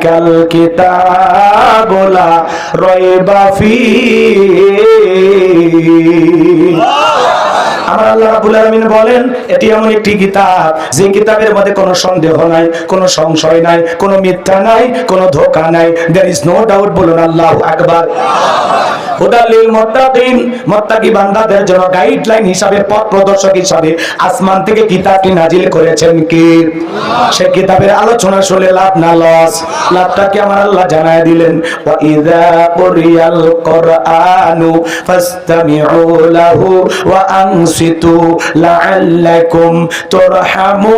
কাল কিতাবুলা রাইবা ফীহি। আমার আল্লাহ রাব্বুল আলামিন বলেন এটি এমন একটি কিতাব যে কিতাবের মধ্যে কোনো সন্দেহ নাই, কোনো সংশয় নাই, কোনো মিথ্যা নাই, কোনো ধোঁকা নাই। There is no doubt. বলুন আল্লাহু আকবার। হুদাল লিল মুত্তাকিন, মুত্তাকি বান্দাদের জন্য গাইডলাইন হিসাবে, পথ প্রদর্শক হিসাবে আসমান থেকে কিতাবটি নাজিল করেছেন কে? সেই কিতাবের আলোচনা শুনে লাভ না লস? লাভটা কি আমার আল্লাহ জানায় দিলেন, ওয়া ইযা কুরিয়াল কুরআনু ফাসতামিউ লাহু ওয়া আনসিতু লাআল্লাকুম তুরহামুন।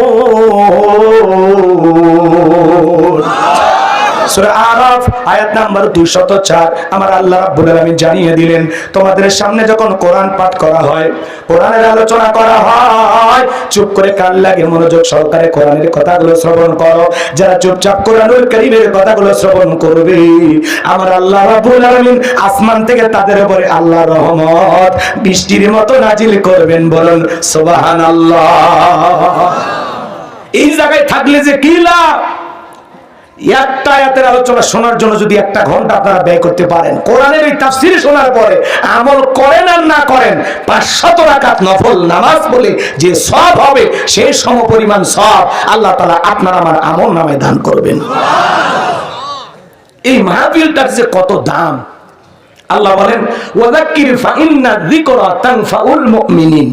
সূরা আরাফ আয়াত নাম্বার 204 আমার আল্লাহ রাব্বুল আলামিন জানিয়ে দিলেন, তোমাদের সামনে যখন কোরআন পাঠ করা হয়, কোরআনের আলোচনা করা হয়, চুপ করে কান লাগে মনোযোগ সহকারে কোরআনের কথাগুলো শ্রবণ করো। যারা চুপচাপ কোরআনুল কারীমের কথাগুলো শ্রবণ করবে, আমার আল্লাহ রাব্বুল আলামিন আসমান থেকে তাদের উপরে আল্লাহর রহমত বৃষ্টির মতো নাজিল করবেন। বলুন সুবহানাল্লাহ। এই জায়গায় থাকলে যে কি লাভ? একটা আয়াতের আলোচনা শোনার জন্য যদি 1 ঘন্টা আপনারা ব্যয় করতে পারেন, কোরআনের এই তাফসীর শোনার পরে আমল করেন আর না করেন, 500 রাকাত নফল নামাজ বলে যে সওয়াব হবে, সেই সমপরিমাণ সওয়াব আল্লাহ তাআলা আপনার আমার আমলনামায় দান করবেন। এই মাহফিলটার যে কত দাম! আল্লাহ বলেন, ওয়াযাক্কির ফাইন্না যিকরা তানফাউল মুমিনিন।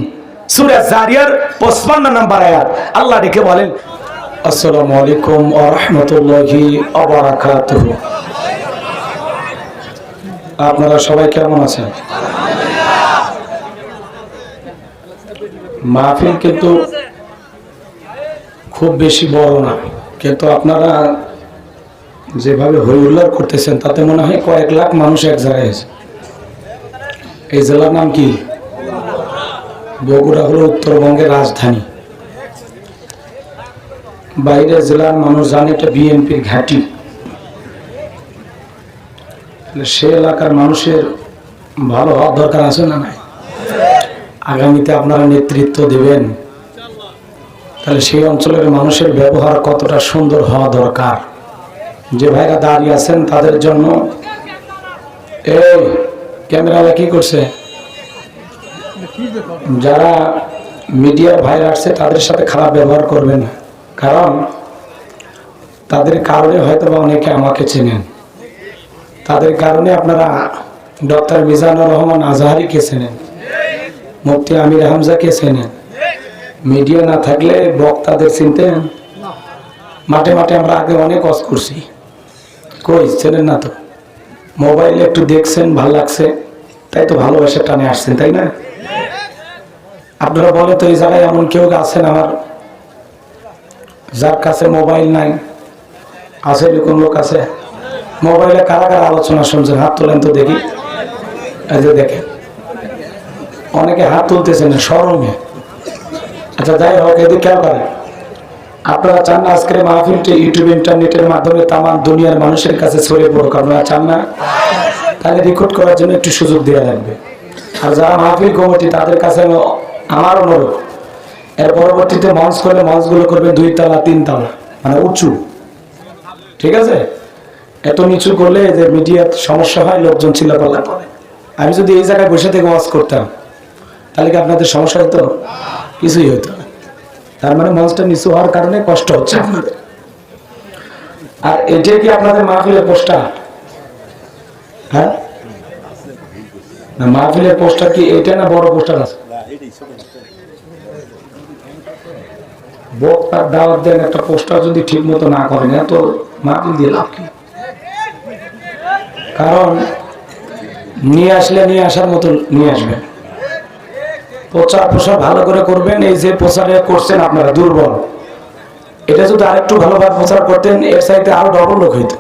সূরা জারিয়ার 55 নম্বর আয়াত আল্লাহ ডেকে বলেন, আসসালামু আলাইকুম ওয়া রাহমাতুল্লাহি ওয়া বারাকাতুহু। আপনারা সবাই কেমন আছেন? মাহফিল কিন্তু খুব বেশি বড় না, কিন্তু আপনারা যেভাবে হই হুল্লোড় করতেছেন তাতে মনে হয় কয়েক লাখ মানুষ এক জায়গায় আছে। এই জেলার নাম কি? বগুড়া হলো উত্তরবঙ্গের রাজধানী। বাইরের জেলার মানুষ জানে এটা বিএনপির ঘাঁটি। সে এলাকার মানুষের ভালো হওয়ার দরকার আছে না নাই? আগামীতে আপনারা নেতৃত্ব দেবেন, তাহলে সেই অঞ্চলের মানুষের ব্যবহার কতটা সুন্দর হওয়া দরকার। যে ভাইরা দাঁড়িয়ে আছেন তাদের জন্য এই ক্যামেরাটা কি করছে? যারা মিডিয়ার ভাইরা আসছে তাদের সাথে খারাপ ব্যবহার করবেন না, কারণ তাদের কারণে হয়তো বা অনেকে আমাকে চেনেন। তাদের কারণে আপনারা ডক্টর মিজানুর রহমান আজহারিকে চেনেন, মুফতি আমির হামজাকে চেনেন। মিডিয়া না থাকলে বক্তাদের চিনতেন? মাঠে মাঠে আমরা আগে অনেক ওয়াজ করছি, কই চেনেন না তো? মোবাইলে একটু দেখছেন, ভাল লাগছে, তাই তো ভালোবাসা টানে আসছেন, তাই না? আপনারা বলে তো এই জায়গায় এমন কেউ আছেন আমার যার কাছে মোবাইল নাই? আছে এরকম লোক? আছে? মোবাইলে কারা কারা আলোচনা শুনছেন? হাত তোলেন তো দেখি। এই যে দেখেন, অনেকে হাত তুলতেছেন শরমে। আচ্ছা যাই হোক, এদিকে কেউ করে আপনারা চান না আজকের মাহফিলটি ইউটিউব ইন্টারনেটের মাধ্যমে তাম দুনিয়ার মানুষের কাছে ছড়িয়ে পড়ুক? আপনারা চান না? তাহলে রেকর্ড করার জন্য একটু সুযোগ দেওয়া লাগবে। আর যারা মাহফিল কমিটি তাদের কাছে আমার অনুরোধ, এর পরবর্তীতে মঞ্চ করলে মঞ্চগুলো করবে 2 তলা 3 তলা, মানে উঁচু, ঠিক আছে? এত নিচু করলে যে মিডিয়ার সমস্যা হয়, লোকজন চিল্লাপাল্লা করে। আমি যদি এই জায়গায় বসে থেকে ওয়াজ করতাম তাহলে কি আপনাদের সমস্যা হতো? কিছুই হতো না। তার মানে মঞ্চটা নিচু হওয়ার কারণে কষ্ট হচ্ছে আপনাদের। আর এটা কি আপনাদের মাহফিলের পোস্টার? হ্যাঁ, মাহফিলের পোস্টার কি এটা না বড় পোস্টার আছে? বক্তার দাওয়াত দেন, একটা পোস্টার যদি ঠিক মতো না করেন, এত মাহফিল দিয়ে লাভ কি? কারণ নিয়ে আসলে নিয়ে আসার মতো নিয়ে আসবেন, প্রচার প্রসার ভালো করে করবেন। এই যে প্রচারে করছেন আপনারা দুর্বল, এটা যদি আরেকটু ভালোভাবে প্রচার করতেন এর চাইতে আরো ডবল লোক হইতো।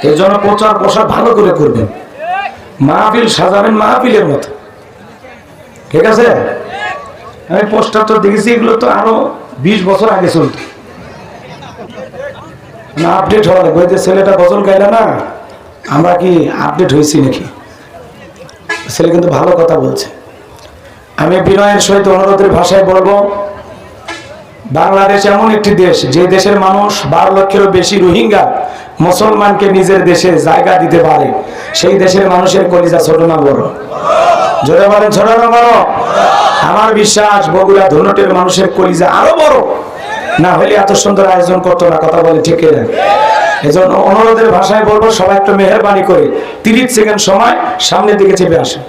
এই জন্য প্রচার প্রসার ভালো করে করবেন, মাহফিল সাজাবেন মাহফিলের মতো, ঠিক আছে? আমি পোস্টার তো দেখেছি, এগুলো তো আরো 20 বছর আগে চলত না, আপডেট হওয়া লাগবে। যে ছেলেটা গজল গাইলা না, আমরা কি আপডেট হয়েছি নাকি? ছেলে কিন্তু ভালো কথা বলছে। আমি বিনয়ের সহিত অনুরোধের ভাষায় বলবো, বাংলাদেশ এমন একটি দেশ যে দেশের মানুষ 12 লক্ষেরও বেশি রোহিঙ্গা মুসলমানকে নিজের দেশে জায়গা দিতে পারে। সেই দেশের মানুষের কলিজা ছোট না বড়? জোরে বলেন ছোট না বড়? আমার বিশ্বাস বগুড়া ধুনটের মানুষের কলিজা আরো বড়, না হলে এত সুন্দর আয়োজন করতো না। কথা বলে ঠিক না? এজন্য অনুরোধের ভাষায় বলবো, সবাই একটু মেহেরবানি করে 30 সেকেন্ড সময় সামনের দিকে চেপে আসে।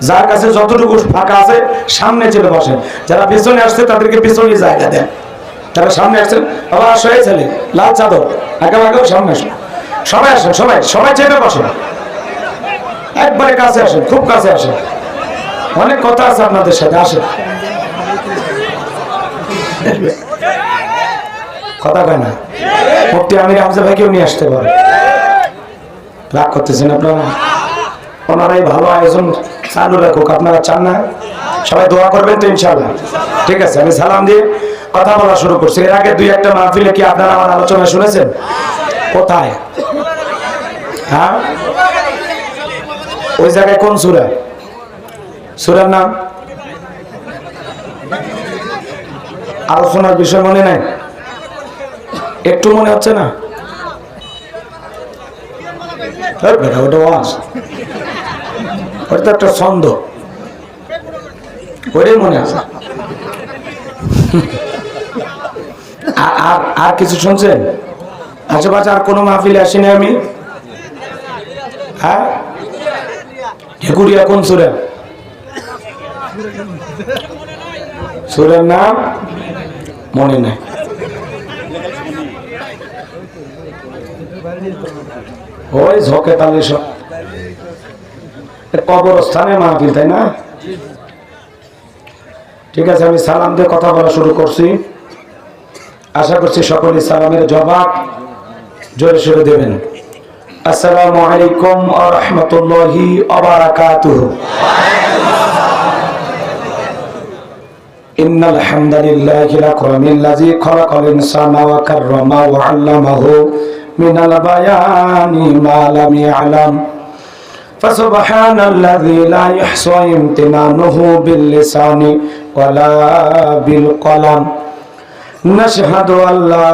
যার কাছে যতটুকু ফাঁকা আছে সামনে চেপে বসেন। যারা পিছনে আসছে তাদেরকে পিছনে জায়গা দেন। তারা সামনে আসছেন, আবার আসো এই ছেলে লাল চাদর, আগেও সামনে আসুন। সবাই আসেন, সবাই সবাই চেপে বসেন, একবারে কাছে আসেন, খুব কাছে আসেন। অনেক কথা আছে আপনাদের সাথে, আসেন। কথা কয় না? মুফতি আমির হামজা ভাইকেও নিয়ে আসতে পারে। রাগ করতেছেন আপনারা? ওনারাই ভালো আয়োজন চালু রাখুক, আপনারা চান না? সবাই দোয়া করবেন তো ইনশাআল্লাহ? ঠিক আছে, আমি সালাম দিয়ে কথা বলা শুরু করছি। এর আগে 2-1টা মাহফিলে কি আপনারা আমার আলোচনা শুনেছেন? কোথায়? হ্যাঁ, ওই জায়গায় কোন সূরা? সূরার নাম আলোচনার বিষয় মনে নাই? একটু মনে হচ্ছে না? ওটা ওয়াজ, ওটা তো একটা ছন্দ, ওইটাই মনে আছে। আর কিছু শুনছেন? আশেপাশে আর কোনো মাহফিলে আসিনি আমি। হ্যাঁ, হেকুরিয়া কোন সূরা? সূরার নাম মনে নাই। ওই ঝকে তালে সব কবরস্থানে মাহফিল, তাই না? ঠিক আছে, আমি সালাম দিয়ে কথা বলা শুরু করছি। আশা করছি সকলে সালামের জবাব জোরে সোরে দেবেন। আসসালামু আলাইকুম ওয়া রাহমাতুল্লাহি ওয়া বারাকাতুহু। ইন্নাল হামদালিল্লাহিল আকরামিল্লাযী খালাকাল ইনসানা ওয়া কাররামা ওয়া আল্লামাহু মিনাল বায়ানি মা লাম ইয়ালাম। ফাসুবহানাল্লাযী লা ইহসা ইমতিনানুহু বিল লিসানি ওয়ালা বিল কলাম। নাশহাদু আল্লা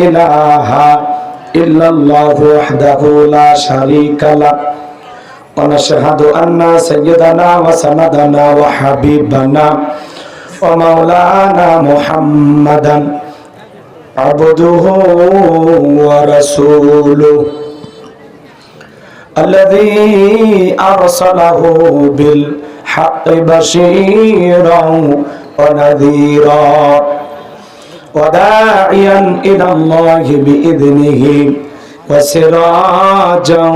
ইলাহা ইল্লাল্লাহু ওয়াহদাহু লা শারীকা লাহ ওয়া নাশহাদু আন্না সাইয়্যিদানা ওয়া সানাদানা ওয়া হাবিবানা ওয়া মাওলানা মুহাম্মাদান আবদুহু ওয়া রাসূলুহু الذي أرسله بالحق بشيرا ونذيرا وداعيا إلى الله بإذنه وسراجا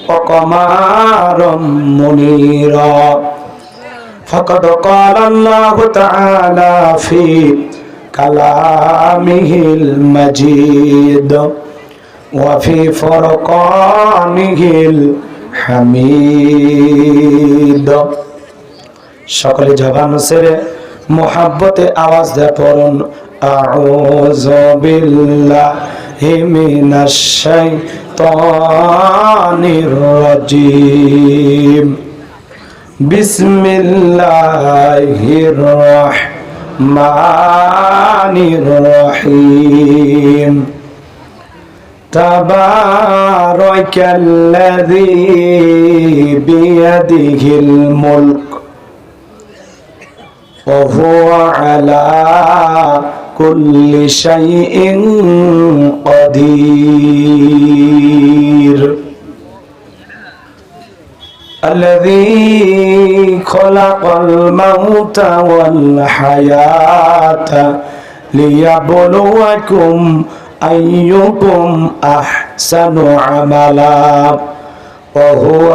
وقمرا منيرا فقد قال الله تعالى في كلامه المجيد وفي فرقانه الحميد। সকলে জবান ছেড়ে মোহাব্বতে আওয়াজ দিয়ে পড়ুন, আউযু বিল্লাহি মিনাশ শাইতানির রাজিম। বিসমিল্লাহির রাহমানির রহিম। তাবারাকাল্লাযী বিয়াদিহিল মুলক ওয়া হুয়া আলা কুল্লি শাইইন কাদির। الذي خلق الموت والحياة ليبلوكم أيكم أحسن عملا وهو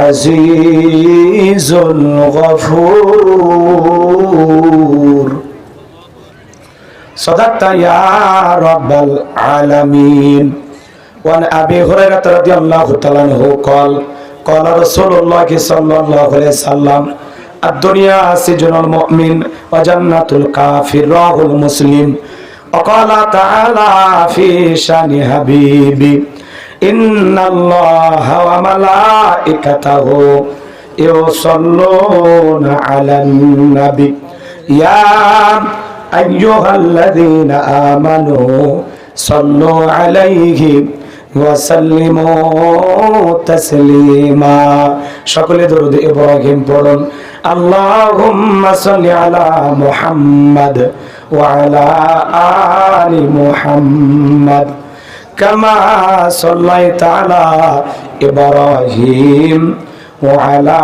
العزيز الغفور. صدقت يا رب العالمين. وعن أبي هريرة رضي الله تعالى عنه قال قال رسول الله صلى الله عليه وسلم الدنيا سجن المؤمن وجنة الكافر رواه مسلم. وقال تعالى في شان حبيبي إن الله وملائكته يصلون على النبي يا আইয়ুহাল্লাযীনা আমানু সাল্লু আলাইহি ওয়া সাল্লিমু তাসলিমা। সকলে দরুদ ইব্রাহিম পড়ুন। আল্লাহুম্মা সাল্লি আলা মুহাম্মাদ ওয়া আলা আলি মুহাম্মাদ কামা সাল্লাইতা আলা ইব্রাহিম ওয়া আলা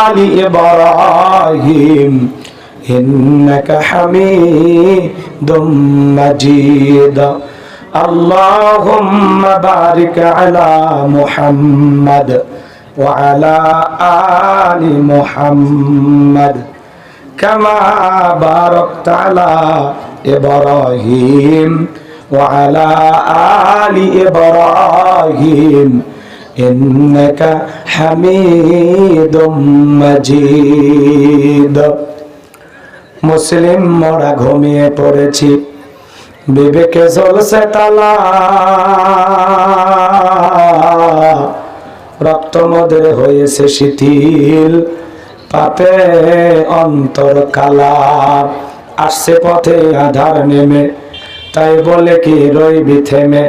আলি ইব্রাহিম ইন্নাকা হামিদুম মাজিদ। আল্লাহুম্মা বারিক আলা মুহাম্মাদ ওয়া আলা আলি মুহাম্মাদ কামা বারাকতা আলা ইব্রাহিম ওয়া আলা আলি ইব্রাহিম ইন্নাকা হামিদুম মাজিদ। মুসলিম মোরা ঘুমিয়ে পড়েছি, বিবেকে জ্বলছে তালা, রক্ত মদের হয়েছে শিথিল, পাপে অন্তর কালা। আসছে পথে আধার নেমে, তাই বলে কি রইবি থেমে,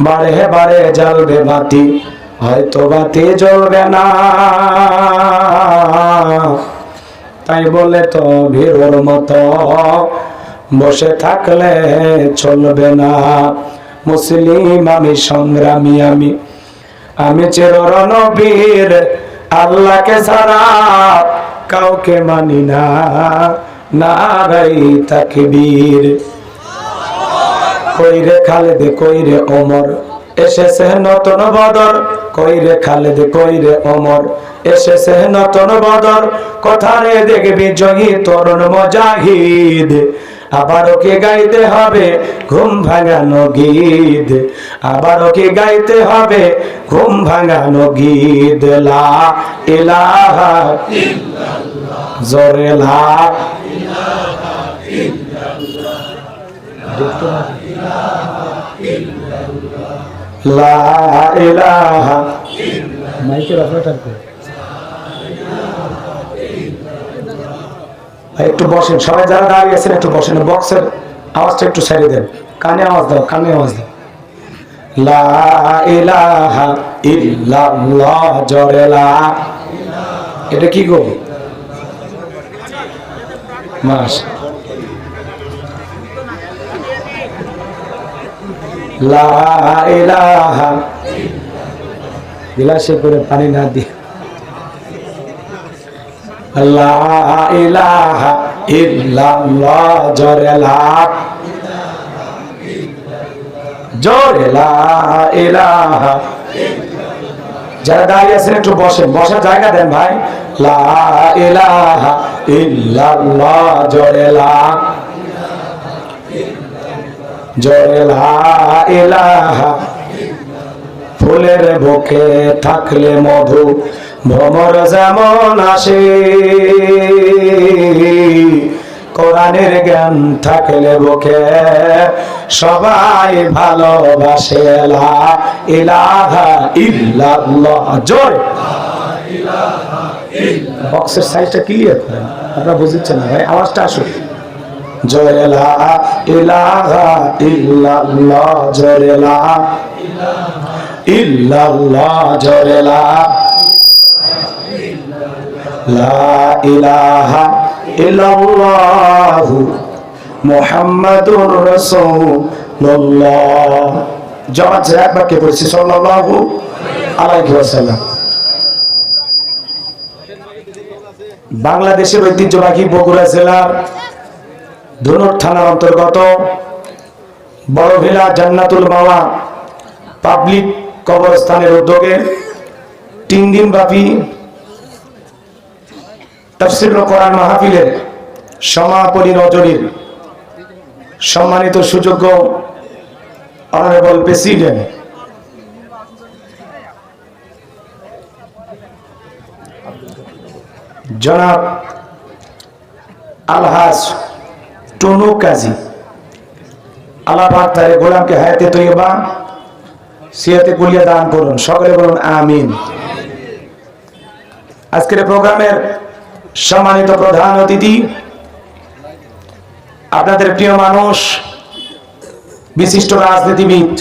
বারে বারে জ্বলবে বাতি, হয়তো বাতি জ্বলবে না, তাই বলে তো ভীরুর মতো বসে থাকলে চলবে না। মুসলিম আমি, সংগ্রামী আমি চির রণবীর, আল্লাহকে ছাড়া কাউকে মানি না, নারাই তাকবীর। কইরে খালেদ কইরে ওমর, এসেছে নতুন বদর, কইরে খালেদ কইরে ওমর, এসেছে নতুন বদর, কোথায় দেখবি জয়ী তরুণ মুজাহিদ। আবারও কি গাইতে হবে ঘুম ভাঙানো গীত, আবারও কি গাইতে হবে ঘুম ভাঙানো গীত। লা ইলাহা ইল্লাল্লাহ, জোরে লা ইলাহা ইল্লাল্লাহ, লা ইলাহা ইল্লাল্লাহ। মাইকের অপারেটর কো একটু বসেন, সবাই যারা দাঁড়িয়ে আছেন একটু বসেন, বক্সের আওয়াজটা একটু ছেড়ে দেন, কানে আওয়াজ দাও, কানে আওয়াজ দাও। লা ইলাহা ইল্লাল্লাহ, জোরে লা। এটা কি গো? মাস লা ইলাহা, গিলাসে করে পানি না দিয়ে, লা ইলাহা ইল্লাল্লাহ, জোরে লা, জোরে লা ইলাহা। যারা দাঁড়িয়ে আছেন একটু বসেন, বসার জায়গা দেন ভাই। লা ইলাহা ইল্লাল্লাহ, জোরে লা, জোরে লা ইলাহা। ফুলের বুকে থাকলে মধু, ভ্রমর যেমন আসে, কোরআনের জ্ঞান থাকলে বুকে সবাই ভালোবাসে। লা ইলাহা ইল্লাল্লাহ, জোরে। বক্সের সাইজটা ক্লিয়ার করেন, আপনারা বুঝছেন না ভাই, আওয়াজটা আসুক। জোরে লা ইলাহা ইল্লাল্লাহ, জোরে লা ইল্লাল্লাহ, জোরে লা, লা ইলাহা ইল্লাল্লাহু মুহাম্মাদুর রাসূলুল্লাহ। জবাব ছেড়ে একবার কে পড়ছি সাল্লাল্লাহু আলাইহি ওয়াসাল্লাম। বাংলাদেশের ঐতিহ্যবাহী বগুড়া জেলার ধনুর থানার অন্তর্গত বড়ভিলা জান্নাতুল মাওয়া পাবলিক কবরস্থানের উদ্যোগে 3 দিন ব্যাপী তাফসীরুল কোরআন মাহফিলের সমাপনী রজনীর সম্মানিত সুযোগ্য অনারেবল প্রেসিডেন্ট জনাব আলহাজ টুনু কাজী, আল্লাহ পাক তার গোলামকে হায়াতে তৈয়বা সিয়াতে কুলিয়া দান করুন, সকলে বলুন আমিন। আজকের প্রোগ্রামের সম্মানিত প্রধান অতিথি আপনাদের প্রিয় মানুষ, বিশিষ্ট রাজনীতিবিদ,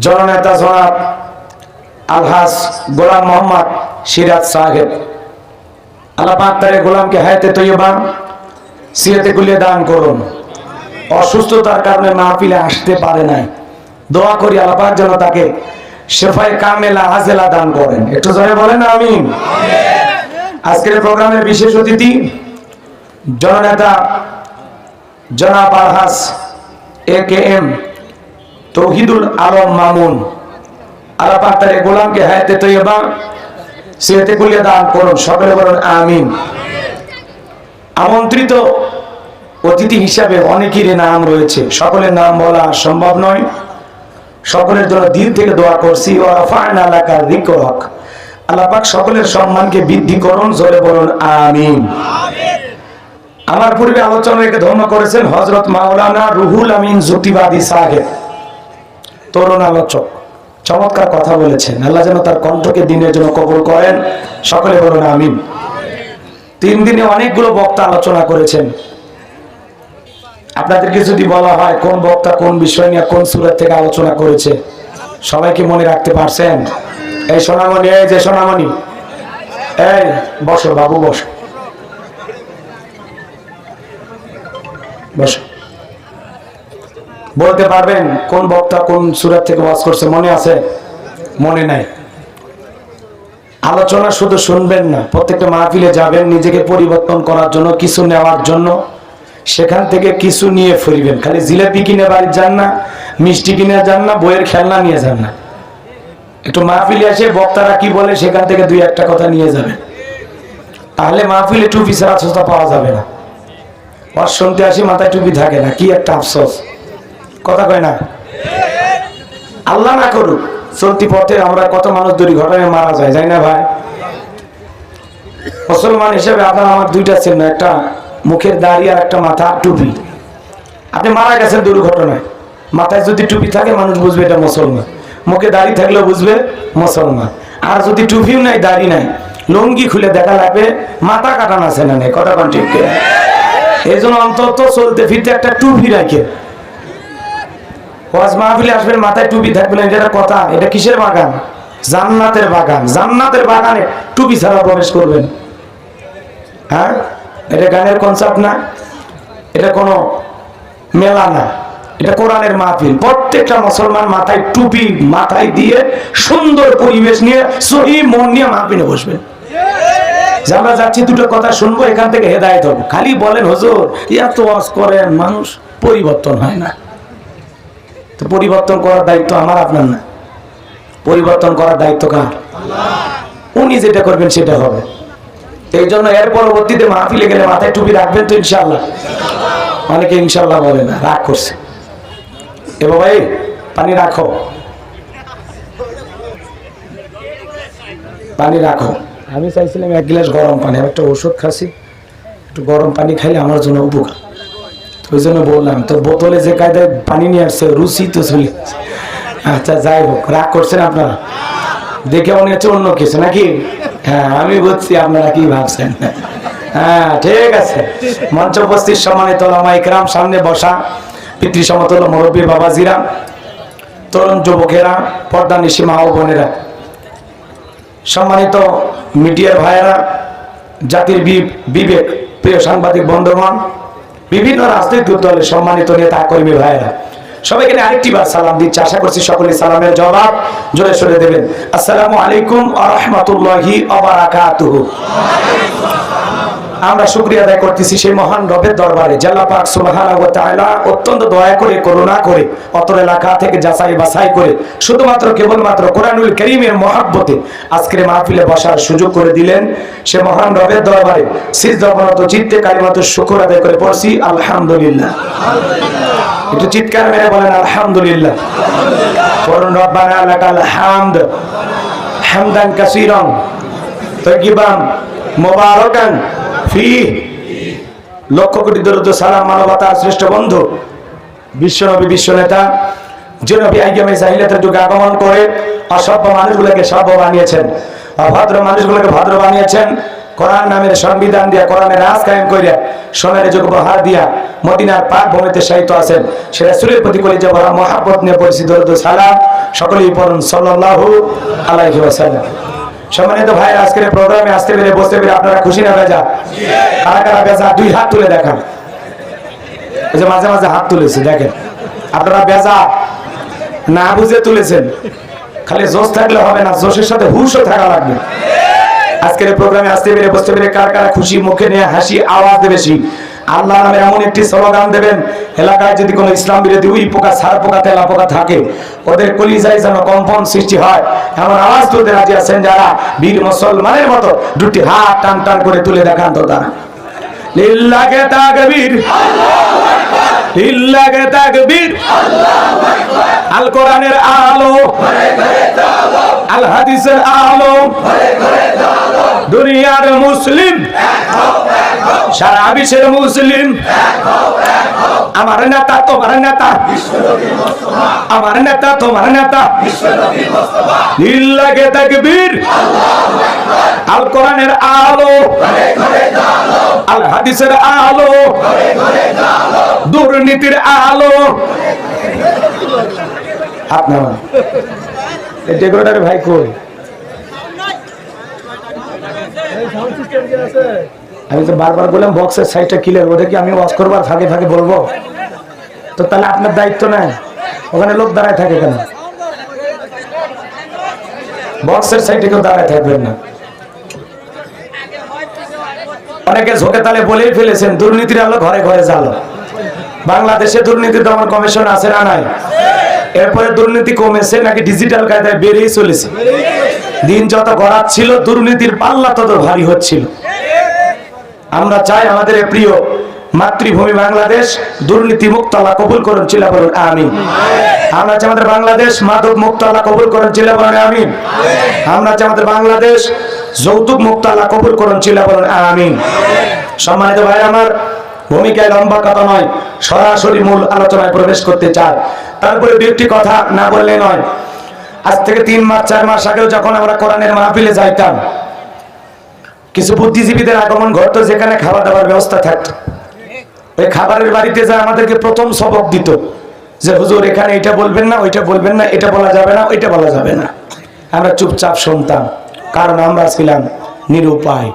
জননেতা জনাব আলহাজ গোলাম মোহাম্মদ সিরাজ সাহেব, আল্লাহ পাক তার গোলামকে হায়াতে তৈয়বা সিরাতে কুলিয়ে দান করুন। অসুস্থতার কারণে মাহফিলে আসতে পারে নাই, দোয়া করি আল্লাহ পাক যেন তাকে শেফায়ে কামেলা আজেলা দান করেন। একটু জোরে বলেন আমিন। আজকের প্রোগ্রামের বিশেষ অতিথি জননেতা জনাব আলহাজ AKM তৌহিদুল আলম মামুন, আল্লাহ পাক তার গোলামকে হায়াতে তৈয়বা সিরাতে কুলিয়ে দান করুন। সকলে বলুন আমিন। আমন্ত্রিত অতিথি হিসাবে অনেকেরই নাম রয়েছে, সকলের নাম বলা সম্ভব নয়। সকলের জন্য দিল থেকে দোয়া করছি, ওয়া রাফা'না লাকা যিকরাক, আল্লাহ পাক সকলের সম্মানকে বৃদ্ধি করুন। জোরে বলুন আমিন। আমার পূর্বে আলোচনাকে ধন্য করেছেন হযরত মাওলানা রুহুল আমিন যুক্তিবাদী সাহেব, তরুণ আলোচক, চমৎকার কথা বলেছেন। আল্লাহ যেন তার কণ্ঠকে দিনের জন্য কবুল করেন। সকলে বলুন আমিন। 3 দিনে অনেকগুলো বক্তা আলোচনা করেছেন। আপনাদেরকে যদি বলা হয় কোন বক্তা কোন বিষয় নিয়ে কোন সূরা থেকে আলোচনা করেছে, সবাই কি মনে রাখতে পারছেন? এই সোনামণি, এই যে সোনামণি, এই বসো বাবু, বসো বসো। বলতে পারবেন কোন বক্তা কোন সূরা থেকে ওয়াজ করছে? মনে আছে? মনে নাই? আলোচনা শুধু শুনবেন না, প্রত্যেকটা মাহফিলে যাবেন নিজেকে পরিবর্তন করার জন্য, কিছু নেওয়ার জন্য, সেখান থেকে কিছু নিয়ে ফিরবেন। খালি জিলাপি কিনে বাড়ি যান না, মিষ্টি কিনে যান না, বইয়ের খেলনা নিয়ে যান না। একটু মাহফিলে এসে বক্তারা কি বলে সেখান থেকে 2-1টা কথা নিয়ে যাবেন। তাহলে মাহফিলে টুপি ছাড়া সোজা পাওয়া যাবে না। ওয়াজ শুনতে আসি মাথায় টুপি থাকে না, কি একটা আফসোস, কথা কয় না? আল্লাহ না করুক চলতি পথে আমরা কত মানুষ দুর্ঘটনায় মারা যায়, যাই না ভাই? মুসলমান হিসেবে আপনার আমার 2টা চিহ্ন, একটা মুখের দাড়ি আর একটা মাথা টুপি। আপনি মারা গেছেন দুর্ঘটনায়, মাথায় যদি টুপি থাকে মানুষ বুঝবে এটা মুসলমান, মুখে দাড়ি থাকলেও বুঝবে মুসলমান। আর যদি টুপিও নাই, দাড়ি নাই, লুঙ্গি খুলে দেখা লাগবে মাথা কাটানো আছে না নেই, কথা কোন ঠিক? এই জন্য অন্তত চলতে ফিরতে একটা টুপি রাখে। ওয়াজ মাহফিলে আসবেন মাথায় টুপি থাকবে না, এটা কথা। এটা কিসের বাগান? জান্নাতের বাগান। জান্নাতের বাগানে টুপি ছাড়া প্রবেশ করবেন? হ্যাঁ, এটা গানের কনসার্ট না, এটা কোনো মেলা না, এটা কোরআনের মাহফিল। প্রত্যেকটা মুসলমান মাথায় টুপি মাথায় দিয়ে সুন্দর পরিবেশ নিয়ে সহি মন নিয়ে মাহফিলে বসবেন। যে আমরা যাচ্ছি 2টো কথা শুনবো, এখান থেকে হেদায়েত হবে। খালি বলেন হুজুর এত ওয়াজ করেন, মানুষ পরিবর্তন হয় না। তো পরিবর্তন করার দায়িত্ব আমার আপনার না, পরিবর্তন করার দায়িত্ব কার? উনি যেটা করবেন সেটা হবে। এই জন্য এর পরবর্তীতে মাহফিলে গেলে মাথায় টুপি রাখবেন তো ইনশাআল্লাহ? অনেকে ইনশাআল্লাহ বলে না, রাগ করছে। এ বাবা, এই পানি রাখো, পানি রাখো। আমি চাইছিলাম 1 গ্লাস গরম পানি, আমি একটা ওষুধ খাচ্ছি, একটু গরম পানি খাইলে আমার জন্য উপকার, ওই জন্য বললাম। তো বোতলে যে কায়দায় পানি নিয়ে আসছে, রুচি তো চলে। আচ্ছা যাই হোক, রাগ করছেন আপনারা? দেখে মনে হচ্ছে অন্য কিছু নাকি? হ্যাঁ, আমি বুঝছি আপনারা কি ভাবছেন। হ্যাঁ ঠিক আছে। মঞ্চ উপস্থিত সম্মানিত ওলামা ইকরাম, সামনে বসা পিতৃ সমতুল্য মুরব্বী বাবাজিরা, তরুণ যুবকেরা, পর্দা নিশি মা ও বোনেরা, সম্মানিত মিডিয়ার ভাইয়েরা, জাতির বিবেক প্রিয় সাংবাদিক বন্ধুগণ, বিভিন্ন রাজনৈতিক দলের সম্মানিত নেতা কর্মী ভাইয়েরা, সবাইকে আরেকটি বার সালাম দিচ্ছি। আশা করছি সকলে সালামের জবাব জোরে সোরে দেবেন। আসসালামু আলাইকুম ওয়া রাহমাতুল্লাহি ওয়া বারাকাতুহু। আমরা শুকরিয়া আদায় করতেছি সেই মহান রবের দরবারে, আল্লাহ পাক সুবহানাহু ওয়া তাআলা অত্যন্ত দয়া করে, করুণা করে, অতর এলাকা থেকে যাচাই বাছাই করে শুধুমাত্র কেবলমাত্র কোরআনুল কারীমের মহব্বতে আজকের মাহফিলে বসার সুযোগ করে দিলেন। সে মহান রবের দরবারে সিজদাবনত চিত্তে কালিমাতুশ শুকর আদায় করে পড়ছি আলহামদুলিল্লাহ। একটু চিৎকার মেরে বলেন আলহামদুলিল্লাহ। পড়ুন রব্বানা লাকাল হামদ হামদান কাসীরান তাইয়িবান মুবারাকান ফি। লক্ষ কোটি দরুদ সালাম মানবতার শ্রেষ্ঠ বন্ধু বিশ্বনবী, বিশ্বনেতা যে নবী আইয়ামে জাহিলিয়াতের যুগে আগমন করে অসভ্য মানুষগুলোকে সভ্য বানিয়েছেন, অভদ্র মানুষগুলোকে ভদ্র বানিয়েছেন, কোরআন নামের সংবিধান দিয়া কোরআনের রাজ কায়েম করিয়া সোনার যুগ উপহার দিয়া মদিনার পাক ভূমিতে শায়িত আছেন সে রাসূলের প্রতি কলিজা ভরা মহব্বত নিয়ে পরিচিত দরুদ সালাম সকলেই পড়ুন সাল্লাল্লাহু আলাইহি ওয়াসাল্লাম। সম্মানিত ভাই, আজকের প্রোগ্রামে আসতে পেরে বসতে পেরে আপনারা খুশি না বেজা? কারা কারা বেজা দুই হাত তুলে দেখান। এই যে মাঝে মাঝে হাত তুলেছে দেখেন, আপনারা বেজা না বুঝে তুলেছেন। খালি জোশ থাকলে হবে না, জোশের সাথে হুশও থাকা লাগবে। আজকের প্রোগ্রামে আসতে পেরে বসতে পেরে কার কারা খুশি, মুখে নিয়ে হাসি আওয়াজ দেবে বেশি। আল্লাহ নামে এমন একটি স্লোগান দেবেন, এলাকায় যদি কোনো ইসলাম বিরোধী উই পোকা, সার পোকা, তেলা পোকা থাকে, ওদের কলিজায় যেন কম্পন সৃষ্টি হয় এমন আওয়াজ তুলতে রাজি আছেন যারা? বীর মুসলমানের মতো দুটি হাত টান টান করে তুলে দেখান তো তারা। লিল্লাহি তাকবীর, লিল্লাহি তাকবীর। আল কোরআনের আলো, আল হাদিসের আলো, দুনিয়ার মুসলিম, সারা বিশ্বের মুসলিম। আমার নেতা তোমার নেতা, আমার নেতা তোমার নেতা। লিল্লাহি তাকবীর। আল কোরআনের আলো, আল হাদিসের আলো, দুর্নীতির আলো। আপনার ডেকোরেটর ভাই কই? আমি তো বারবার বললাম বক্সের সাইডটা ক্লিয়ার, ওটা কি আমি ওয়াশ করবার ফাঁকে ফাঁকে বলবো? তো তাহলে আপনার দায়িত্ব নাই, ওখানে লোক দাঁড়ায় থাকে কেন? বক্সের সাইডে কেউ দাঁড়ায় থাকবেন না। অনেকে ঝোঁকে তালে বলেই ফেলেছেন দুর্নীতির আলো ঘরে ঘরে জ্বালো। বাংলাদেশে দুর্নীতি দমন কমিশন আছে না নাই? এরপরে দুর্নীতি কমেছে নাকি ডিজিটাল কায়দায় বেড়েই চলেছে? দিন যত গড়াচ্ছিল দুর্নীতির পাল্লা তত ভারী হচ্ছিল। আমরা চাই আমাদের প্রিয় মাতৃভূমি বাংলাদেশ দুর্নীতি মুক্ত আল্লাহ কবুল করুন, চিল্লা বলুন আমিন। আমরা চাই আমাদের বাংলাদেশ মাদক মুক্ত আল্লাহ কবুল করুন, চিল্লা বলুন আমিন। আমরা চাই আমাদের বাংলাদেশ যৌতুক মুক্ত আল্লাহ কবুল করুন, চিল্লা বলুন আমিন। সম্মানিত ভাই, আমার ভূমিকায় লম্বা কথা নয়, সরাসরি মূল আলোচনায় প্রবেশ করতে চাই। তারপরে দু একটি কথা না বললে নয়। আজ থেকে 3 মাস 4 মাস আগেও যখন আমরা কোরআনের মাহফিলে যাইতাম, কিছু বুদ্ধিজীবীদের আগমন ঘটতো যেখানে খাওয়া দাওয়ার ব্যবস্থা থাকতো। ওই খাবারের বাড়িতে যা আমাদেরকে প্রথম সবক দিত যে হুজুর এখানে এটা বলবেন না, ওইটা বলবেন না, এটা বলা যাবে না, ওইটা বলা যাবে না। আমরা চুপচাপ শুনতাম, কারণ আমরা ছিলাম নিরুপায়।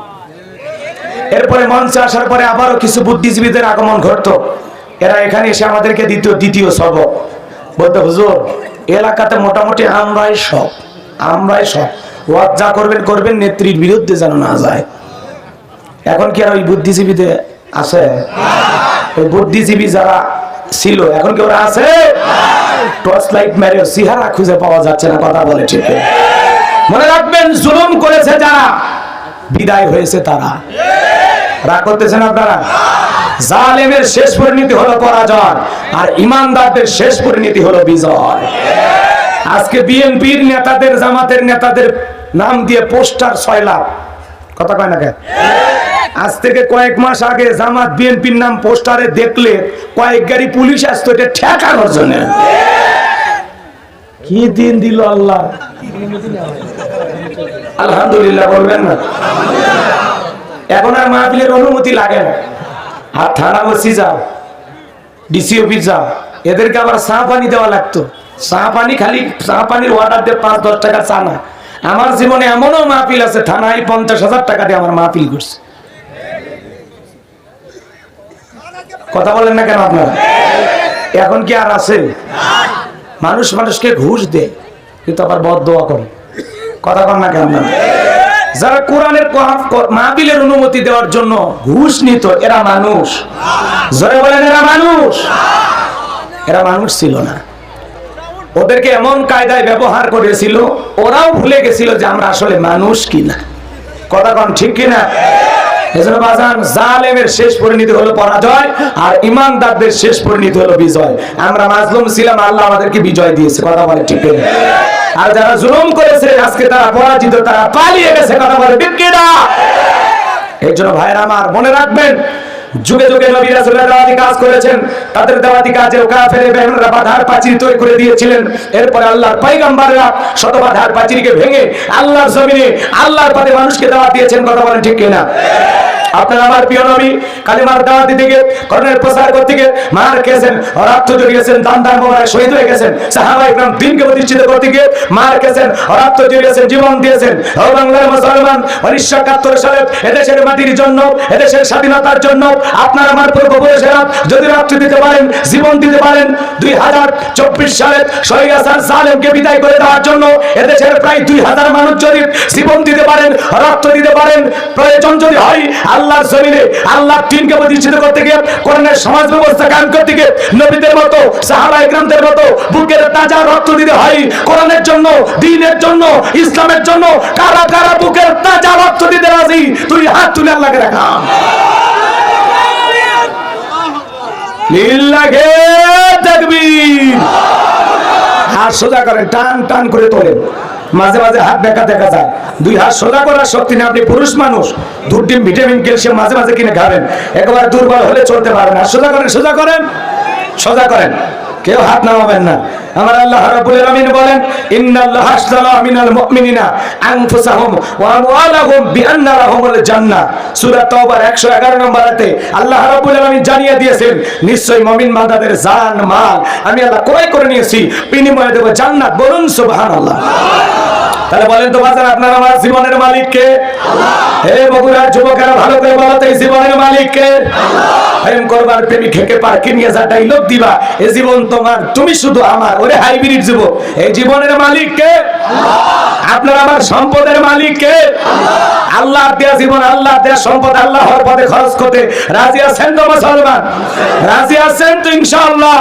এরপরে মঞ্চে আসার পরে আবারও কিছু বুদ্ধিজীবীদের আগমন ঘটতো। এরা এখানে এসে আমাদেরকে দিত দ্বিতীয় সবক, বলতো হুজুর এলাকাতে মোটামুটি আমরাই সব, আমরাই সব, ওয়াজ যা করবেন করবেন, নেত্রীর বিরুদ্ধে যেন না যায়। এখন কি আর ওই বুদ্ধিজীবীদের আছে? ওই বুদ্ধিজীবী যারা ছিল এখন কি ওরা আছে? টর্চ লাইট মেরে চেহারা খুঁজে পাওয়া যাচ্ছে না, কথা বলে ঠিক। মনে রাখবেন, জুলুম করেছে যারা, বিদায় হয়েছে তারা। রাগ করতেছেন আপনারা? জালেমের শেষ পরিণতি হলো পরাজয়, আর ইমানদারদের শেষ পরিণতি হলো বিজয়। আজকে বিএনপির নেতাদের, জামাতের নেতাদের নাম দিয়ে পোস্টার 6 লাখ, কথা কয় না কেন? আজ থেকে কয়েক মাস আগে জামাত বিএনপির নাম পোস্টারে দেখলে কয়েক গাড়ি পুলিশ আসতো এটা ঠেকানোর জন্য। কি দিন দিল আল্লাহ, আলহামদুলিল্লাহ বলবেন না? এখন আর মাহফিলের অনুমতি লাগে না। আর থানা ওসি যাও, ডিসি অফিস যাও, এদেরকে আবার চা পানি দেওয়া লাগতো। চা পানি, খালি চা পানির অর্ডার দিয়ে 5-10 টাকা চা না। আমার জীবনে এমনও মাহফিল আছে থানায় 50,000 টাকা দিয়ে আমার মাহফিল করছে। কথা বলেন না কেন আপনারা? এখন কি আর আছে? মানুষ মানুষকে ঘুষ দেয় কিন্তু আবার বদদোয়া করে, কথা বলেন না কেন আপনারা? যারা কোরআনের মাহফিলের অনুমতি দেওয়ার জন্য ঘুষ নিত, এরা মানুষ? জোরে বলেন, এরা মানুষ? এরা মানুষ ছিল না। ওদেরকে এমন কায়দায় ব্যবহার করেছিল, ওরাও ভুলে গেছিল যে আমরা আসলে মানুষ কিনা, কথা কন ঠিক কিনা? এজন্য বাজান, জালেমের শেষ পরিণতি হলো পরাজয়, আর ইমানদারদের শেষ পরিণতি হলো বিজয়। আমরা মাজলুম ছিলাম, আল্লাহ আমাদেরকে বিজয় দিয়েছে, কথা বলে ঠিক কিনা? আর যারা জুলুম করেছে আজকে তারা পরাজিত, তারা পালিয়ে গেছে, কথা বলে ঠিক কিনা? এই জন্য ভাইরা আমার মনে রাখবেন, যুগে যুগে নবী রাসূলের দাওয়াতি কাজ করেছেন, তাদের দাওয়াতি কাজে কাফের বেঈমানরা বাধার প্রাচীর তৈরি করে দিয়েছিলেন। এরপরে আল্লাহর পয়গম্বররা শত বাধার প্রাচীরকে ভেঙে আল্লাহর জমিনে আল্লাহর পথে মানুষকে দাওয়াত দিয়েছেন। কথা বলেন ঠিক কিনা? আপনার আমার প্রিয় নবী কালিমার দাওয়াত দিতে গিয়ে করণের প্রচার করতে গিয়ে মার খেয়েছেন, রক্ত জড়িয়েছেন, দান মোবারক শহীদ হয়ে গেছেন। সাহাবায়ে কেরাম দ্বীনকে প্রতিষ্ঠিত করতে গিয়ে মার খেয়েছেন, রক্ত জড়িয়েছেন, জীবন দিয়েছেন। ও বাংলার মুসলমান, 1971 সালে এদেশের মাটির জন্য, এদেশের স্বাধীনতার জন্য আপনার আমার পূর্বপুরুষেরা যদি রক্ত দিতে পারেন, জীবন দিতে পারেন, 2024 সালে শহীদ হাসান সালেমকে বিদায় করে দেওয়ার জন্য এদেশের প্রায় 2000 মানুষ যদি জীবন দিতে পারেন, রক্ত দিতে পারেন, প্রয়োজন যদি হয় আল্লাহর জমিনে আল্লাহর দ্বীনকে প্রতিষ্ঠিত করতে গিয়ে, কোরআনের সমাজ ব্যবস্থা কায়েম করতে গিয়ে নবীদের মতো সাহাবায়ে কেরামদের মতো বুকের তাজা রক্ত দিতে হয় কোরআনের জন্য, দ্বীনের জন্য, ইসলামের জন্য। কারা কারা বুকের তাজা রক্ত দিতে রাজি? তুই হাত তুলে আল্লাহকে দেখা। লিল্লাহি তাকবীর। হাত সোজা করে টান টান করে তোলেন। মাঝে মাঝে হাত বেঁকা দেখা যায়, দুই হাত সোজা করার শক্তি নেই। আপনি পুরুষ মানুষ, দুধ ডিম ভিটামিন ক্যালসিয়াম মাঝে মাঝে কিনে খাবেন, একেবারে দুর্বল হলে চলতে পারবেন। আর সোজা করেন, সোজা করেন, সোজা করেন, কেউ হাত নামাবেন না। আমার আল্লাহ রাব্বুল আলামিন বলেন, ইন্নাল্লাহা আশতারা মিনাল মুমিনিনা আনফুসাহুম ওয়া আমওয়ালাহুম বিআন্না লাহুমুল জান্নাহ। সূরা তাওবার 111 নম্বর আয়াতে আল্লাহ রাব্বুল আলামিন জানিয়ে দিয়েছেন, নিশ্চয়ই মুমিন বান্দাদের জান মাল আমি আল্লাহ ক্রয় করে নিয়েছি, বিনিময়ে দেব জান্নাত। বলুন সুবহানাল্লাহ। তাহলে বলেন তো বাজার, আপনার আমার জীবনের মালিক কে? হে বগুড়ার যুবকেরা ভালো করে বলো তো, এই জীবনের মালিক কে? প্রেম করবার প্রেমিক হেকে পার্কে নিয়ে যা ডাইলগ দিবা, এই জীবন তোমার, তুমি শুধু আমার। ওরে হাইব্রিড যুবক, এই জীবনের মালিক কে? আপনার আমার সম্পদের মালিক কে? আল্লাহ দেয়া জীবন, আল্লাহ দেয়া সম্পদ আল্লাহর পথে খরচ করতে রাজি আছেন তো মুসলমান? রাজি আছেন তো ইনশাআল্লাহ?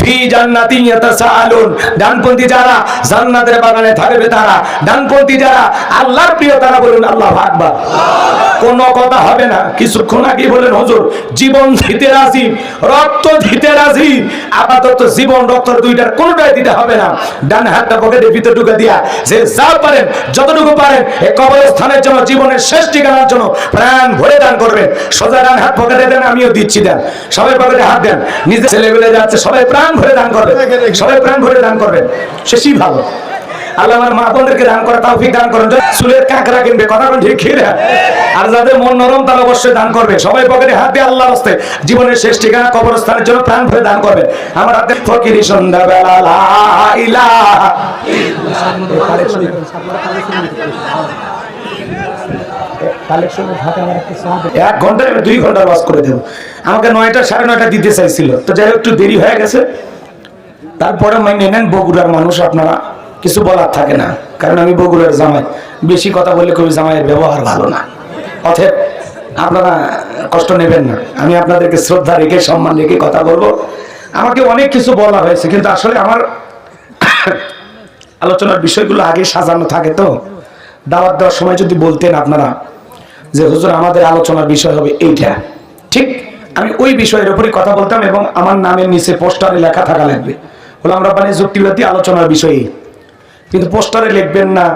ফি জান্নাতিন ইয়াতাসাআলুন। ডানপন্থী যারা জান্নাতের বাগানে থাকবে তারা, ডানপন্থী যারা আল্লাহর প্রিয় তারা বলুন আল্লাহু আকবার। কোনো কথা হবে না। কিছুক্ষণ আগে বলেন হুজুর জীবন দিতে রাজি, রক্ত দিতে রাজি। আপাতত জীবন রক্ত দুইটার কোনোটাই দিতে হবে না। ডান হাতটা পকেটে ভিতরে ঢুকে দিয়া যে যা পারেন যতটুকু পারেন এই কবরস্থানের জন্য, জীবনের শেষ ঠিকানার জন্য প্রাণ ভরে দান করবেন। সোজা ডান হাত পকেটে দেন, আমিও দিচ্ছি, দেন। সবাই পকেটে হাত দেন। নিজে ছেলেগুলো যাচ্ছে, সবাই প্রাণ ভরে দান করবেন, সবাই প্রাণ ভরে দান করবেন, শেষই ভালো। আল্লাহ আমার মা বোনদেরকে দান করা তৌফিক দান করেন। চুলের কাঁকড়া কিনবে, কথা কোন ঠিক খিরা, আর যাদের মন নরম তারা অবশ্যই দান করবে। সবাই পকেটে হাত দিয়ে আল্লাহর রাস্তায় জীবনের শেষ ঠিকানা কবরস্থানের জন্য প্রাণ ভরে দান করবে। আমার হাতে ফকিরি সন্ধ্যাবেলা লা ইলাহা ইল্লাল্লাহ। 1 ঘন্টায় 2 ঘন্টা ওয়াজ করে দেব। আমাকে 9টা 9:30 দিতে চাইছিল, তো যাই একটু দেরি হয়ে গেছে। তারপরে মাইনে নেন, বগুড়ার মানুষ আপনারা, কিছু বলার থাকে না, কারণ আমি বগুড়ার জামাই। বেশি কথা বললে কবি জামাইয়ের ব্যবহার ভালো না, অতএব আপনারা কষ্ট নেবেন না। আমি আপনাদেরকে শ্রদ্ধা রেখে সম্মান রেখে কথা বলবো। আমাকে অনেক কিছু বলা হয়েছে, কিন্তু আসলে আমার আলোচনার বিষয়গুলো আগে সাজানো থাকে। তো দাওয়াত দেওয়ার সময় যদি বলতেন আপনারা যে হুজুর আমাদের আলোচনার বিষয় হবে এইটা, ঠিক আমি ওই বিষয়ের উপরই কথা বলতাম, এবং আমার নামের নিচে পোস্টারে লেখা থাকা লাগবে গোলাম রাব্বানী যুক্তিবাদী আলোচনার বিষয়ে। কিন্তু পোস্টারে লিখবেন না,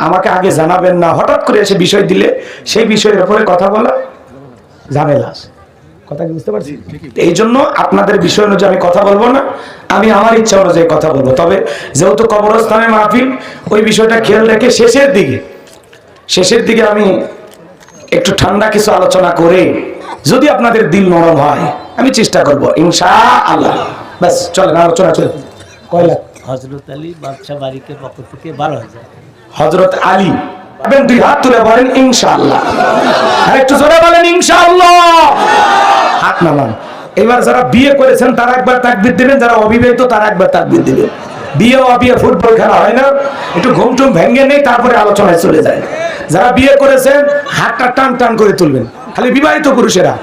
আমাকে আগে জানাবেন না, হঠাৎ করে এসে বিষয় দিলে সেই বিষয়ের উপরে কথা বলা ঝামেলা আছে। কথা কি বুঝতে পারছি? এই জন্য আপনাদের বিষয় অনুযায়ী আমি কথা বলবো না, আমি আমার ইচ্ছা অনুযায়ী কথা বলবো। তবে যেহেতু কবরস্থানের মাহফিল, ওই বিষয়টা খেয়াল রেখে শেষের দিকে আমি একটু ঠান্ডা কিছু আলোচনা করে, যদি আপনাদের দিল নরম হয় আমি চেষ্টা করবো ইনশাআল্লাহ। ব্যাস চলেন আলোচনা চলে। কয়লা হযরত আলী বাদশা বাড়িকে পক্ষ থেকে 12,000। হযরত আলী, আপনি 2 হাত তুলে বলেন ইনশাআল্লাহ। আর একটু জোরে বলেন ইনশাআল্লাহ। হাত নামান। এবার যারা বিয়ে করেছেন তারা একবার তাকবীর দিবেন, যারা অবিবাহিত তারা একবার তাকবীর দিবেন। বিয়ে অবিয়ে ফুটবল খেলা হয় না, একটু ঘুমটুম ভেঙে নেই তারপরে আলোচনায় চলে যায়। যারা বিয়ে করেছেন হাতটা টান টান করে তুলবেন, খালি বিবাহিত পুরুষেরা।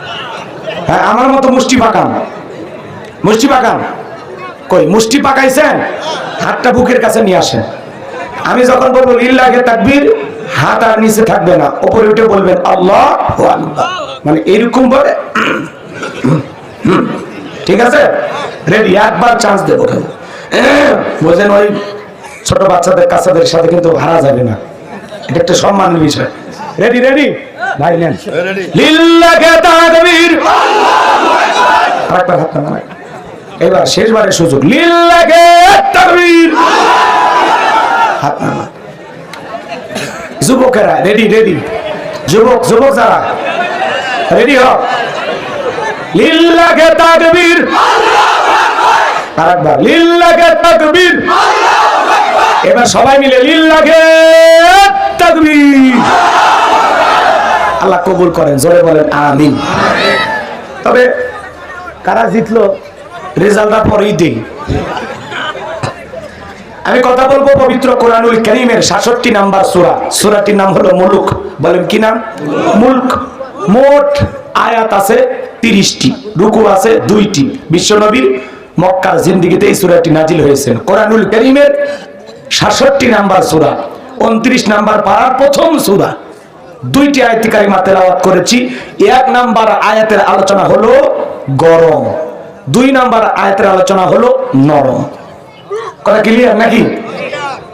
হ্যাঁ, আমার মতো মুষ্টি পাকান, মুষ্টি পাকান। কই মুষ্টি পাকাইছেন? হাতটা বুকের কাছে নিয়ে আসেন। আমি যখন বলবো লিল্লাহি তাকবীর, হাত আর নিচে থাকবে না, উপরে উঠে বলবেন আল্লাহু আকবার, মানে এরকম বলে। ঠিক আছে, রেডি? একবার চান্স দেবো, বুঝেন? ওই ছোট বাচ্চাদের কাছাদের সাথে কিন্তু হারা যাবে না, এটা একটা সম্মানের বিষয়। রেডি রেডি ভাই নেন লিল্লাহি তাকবীর আরেকবার হাত নামান এবার শেষবারের সুযোগ লিল্লাহি তাকবীর হাত নামান যুবকেরা রেডি রেডি যুবক যারা রেডি হও লিল্লাহি তাকবীর আরেকবার লিল্লাহি তাকবীর এবার সবাই মিলে লিল্লাহি তাকবীর আল্লাহ কবুল করেন জোরে বলেন আমিন তবে কারা জিতলো রেজাল্টটা পরেই দেই আমি কথা বলবো পবিত্র কোরআনুল কারীমের 66 নাম্বার সূরা সূরাটির নাম হলো মুলক বলেন কি নাম মুলক মোট আয়াত আছে 30টি রুকু আছে 2টি বিশ্বনবীর মক্কার জিন্দেগিতে এই সূরাটি নাজিল হয়েছে কোরআনুল কারীমের 66 নাম্বার সূরা 29 নাম্বার পারার প্রথম সূরা 2টি আয়াত কারিমা তেলাওয়াত করেছি এক নাম্বার আয়াতের আলোচনা হলো গরম 2 নাম্বার আয়াতের আলোচনা হলো নরম কথা ক্লিয়ার নাকি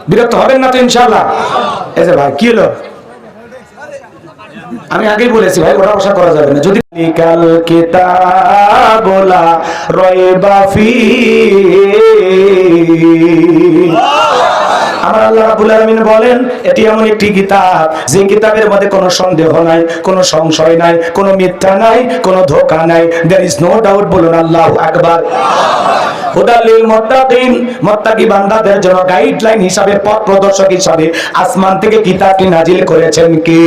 বিরক্ত হবেন না তো ইনশাআল্লাহ এই যে ভাই কি হলো আমি আগেই বলেছি ভাই ওটা আশা করা যাবে না যদি কাল কিতাবুলা রাইবা ফি আমার আল্লাহ রাব্বুল আলামিন বলেন এটি এমন একটি কিতাব যে কিতাবের মধ্যে কোনো সন্দেহ নাই কোনো সংশয় নাই কোনো মিথ্যা নাই কোনো ধোঁকা নাই देयर इज নো ডাউট বলুন আল্লাহু আকবার হুদাল লিল মুত্তাকিন মুত্তাকি বান্দাদের জন্য গাইডলাইন হিসাবে পথ প্রদর্শক হিসাবে আসমান থেকে কিতাবটি নাজিল করেছেন কে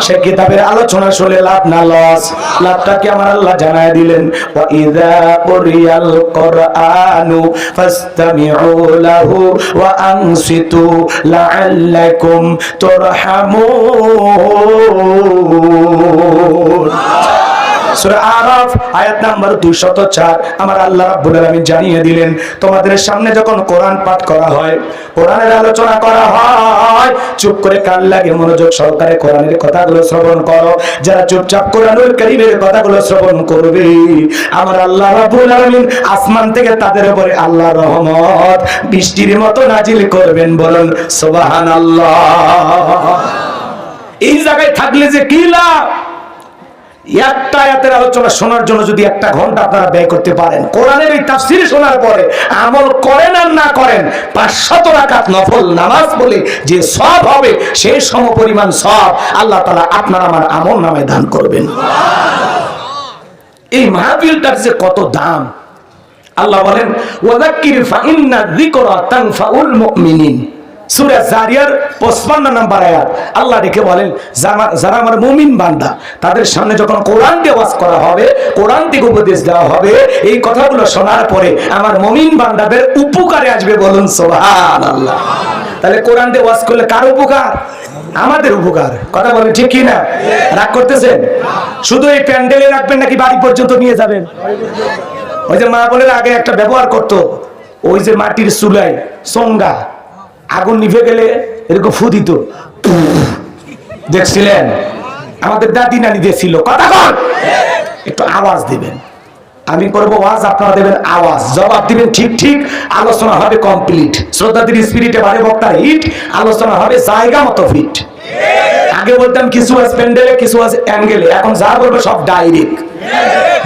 সেই কিতাবের আলোচনা শুনে লাভ না লস লাভটা কি আমার আল্লাহ জানায় দিলেন ওয়া ইযা কুরিয়াল কুরআনু ফাসতামিউ লাহু ওয়া আনসিতু লাআল্লাকুম তুরহামুন সূরা আরাফ আয়াত নাম্বার 204 আমার আল্লাহ রাব্বুল আলামিন জানিয়ে দিলেন তোমাদের সামনে যখন কোরআন পাঠ করা হয় কোরআনের আলোচনা করা হয় চুপ করে কান লাগিয়ে মনোযোগ সহকারে কোরআনের কথাগুলো শ্রবণ করো যারা চুপচাপ কোরআনুল কারীমের কথাগুলো শ্রবণ করবে আমার আল্লাহ রাব্বুল আলামিন আসমান থেকে তাদের উপরে আল্লাহর রহমত বৃষ্টির মতো নাজিল করবেন বলুন সুবহানাল্লাহ এই জায়গায় থাকলে যে কি লাভ একটা আয়াতের আলোচনা শোনার জন্য যদি 1 ঘন্টা আপনারা ব্যয় করতে পারেন কোরআনের এই তাফসীর শোনার পরে আমল করেন আর না করেন 500 রাকাত নফল নামাজ বলে যে সওয়াব হবে সেই সমপরিমাণ সওয়াব আল্লাহ তাআলা আপনার আমার আমলনামায় দান করবেন এই মাহফিলটার যে কত দাম আল্লাহ বলেন ওয়াযাক্কির ফাইন্না যিকরা তানফাউল মুমিনিন সূরা জারিয়ার 55 নম্বর আয়াত আল্লাহ ডেকে বলেন যারা আমার মুমিন বান্দা তাদের সামনে যখন কোরআন দিয়ে ওয়াজ করা হবে কোরআন থেকে উপদেশ দেওয়া হবে এই কথাগুলো শোনার পরে আমার মুমিন বান্দাদের উপকারে আসবে বলুন সুবহানাল্লাহ তাহলে কোরআন দিয়ে ওয়াজ করলে কার উপকার আমাদের উপকার কথা বলেন ঠিক কি না রাগ করতেছেন শুধু এই প্যান্ডেলে রাখবেন নাকি বাড়ি পর্যন্ত নিয়ে যাবেন ওই যে মা বলে আগে একটা ব্যবহার করতো ওই যে মাটির চুলায় চোঙ্গা আগুন নিভে গেলে এরকম ফু দিত দেখছিলেন আমাদের দাদি নানি দিয়েছিল কথা বল একটু আওয়াজ দিবেন আমি করবো ওয়াজ আপনারা দেবেন আওয়াজ জবাব দিবেন ঠিক ঠিক আলোচনা হবে কমপ্লিট শ্রদ্ধাদের স্পিরিটে বাড়ি বক্তার হিট আলোচনা হবে জায়গা মতো ফিট আগে বলতাম কিছু আছে প্যান্ডেলে কিছু আছে অ্যাঙ্গেলে এখন যা বলবো সব ডাইরেক্ট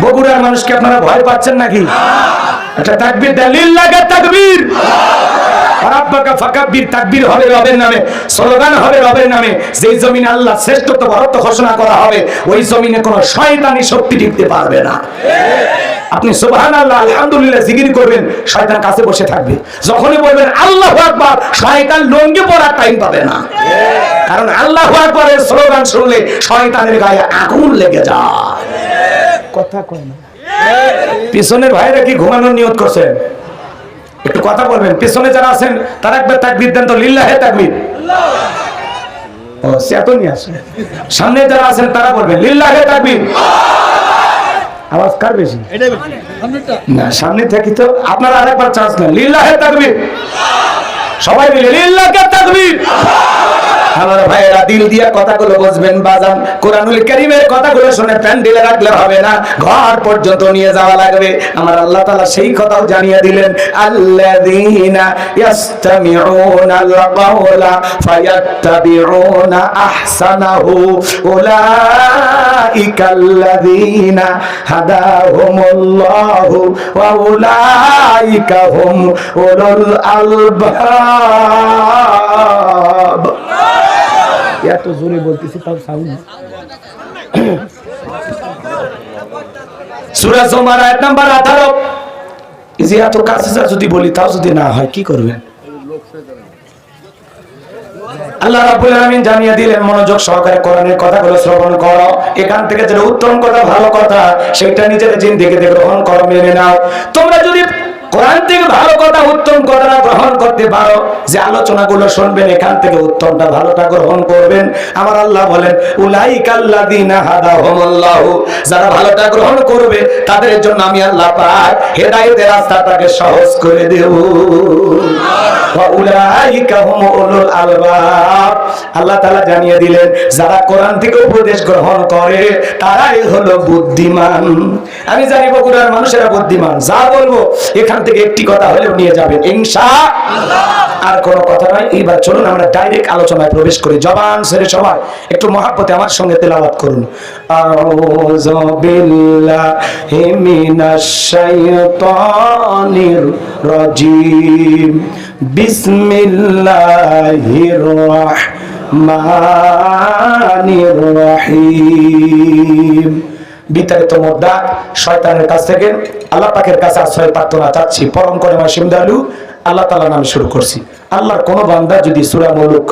বগুড়ার মানুষকে আপনারা ভয় পাচ্ছেন নাকি একটা তাকবীর দেন লিল্লাহি তাকবীর রাব্বাকা ফাকাব্বির তাকবীর হবে রবের নামে স্লোগান হবে রবের নামে যেই জমিনে আল্লাহ শ্রেষ্ঠত্ব বরত্ব ঘোষণা করা হবে ওই জমিনে কোনো শয়তানি শক্তি টিকতে পারবে না আপনি সুবহানাল্লাহ আলহামদুলিল্লাহ জিকির করবেন শয়তান কাছে বসে থাকবে যখনই বলবেন আল্লাহু আকবার শয়তান লঙ্গি পড়ার টাইম পাবে না কারণ আল্লাহু আকবারের স্লোগান শুনলে শয়তানের গায়ে আগুন লেগে যায় কথা কয় না পিছনের ভাইরা কি ঘুমানোর নিয়ত করছেন একটু কথা বলবেন পিছনে যারা আছেন তারা একবার তাকবীর দেন তো লিল্লাহি তাকবীর ও সেতনি আছে সামনে যারা আছেন তারা বলবেন লিল্লাহি তাকবীর আওয়াজ কার বেশি না সামনে থেকে তো আপনারা আরেকবার চান্স নেন লিল্লাহি তাকবীর সবাই মিলে লিল্লাহি তাকবীর আমার ভাইয়েরা দিল দিয়া কথাগুলো বুঝবেন বাজান, কোরআনুল কারীমের কথাগুলো শুনে প্যান্ডেলে রাখলে হবে না, ঘর পর্যন্ত নিয়ে যাওয়া লাগবে। আমার আল্লাহ তাআলা সেই কথাও জানিয়ে দিলেন, আল্লাযীনা ইয়াসতামিউনাল কাওলা ফায়াত্তাবিউনা আহসানাহু উলাইকাল্লাযীনা হাদাহুমুল্লাহু ওয়া উলাইকা হুম উলুল আলবাব। এত জোরে বলতেছি তাও সাউন্ড। সূরা জুমার আয়াত নাম্বার 18। এই যে এত কাছে যদি বলি তাও যদি না হয় কি করবেন? আল্লাহ রাব্বুল আলামিন জানিয়ে দিলেন, মনোযোগ সহকারে কোরআনের কথাগুলো শ্রবণ করো, এখান থেকে যেটা উত্তম কথা ভালো কথা সেটা নিজের জিন্দেগিতে গ্রহণ করো, মেনে নাও। তোমরা যদি কোরআন থেকে ভালো কথা উত্তম কথাটা গ্রহণ করতে পারো, যে আলোচনাগুলো শুনবেন এখান থেকে উত্তমটা ভালোটা গ্রহণ করবেন, আমার আল্লাহ বলেন উলাইকাল্লাযীনা হাদাহুমুল্লাহু, যারা ভালোটা গ্রহণ করবে তাদের জন্য আমি আল্লাহ পাক হেদায়েতের রাস্তাটাকে সহজ করে দেব। ওয়া উলাইকা হুম উলুল আলবাব, আল্লাহ তাআলা জানিয়ে দিলেন যারা কোরআন থেকে উপদেশ গ্রহণ করে তারাই হলো বুদ্ধিমান। আমি জানি বগুড়ার মানুষেরা বুদ্ধিমান, যা বলবো এখান থেকে একটি কথা হলেও নিয়ে যাবেন ইনশাআল্লাহ। আর কোনো কথা নয়, এইবার চলুন আমরা ডাইরেক্ট আলোচনায় প্রবেশ করি। জবান ছেড়ে সবাই একটু মহাব্বতে আমার সঙ্গে তেলাওয়াত করুন। আউযু বিল্লাহি মিনাশ শাইতানির রাজিম, বিসমিল্লাহির রাহমানির রহিম। বিতাড়িত মোদ্দা শয়তানের কাছ থেকে আল্লাহ পাকের কাছে আশ্রয় প্রার্থনা চাচ্ছি। পরম করুণাময় সিমদালু আল্লাহ তাআলার নামে শুরু করছি। আল্লাহর কোন বান্দা যদি সূরা মুলুক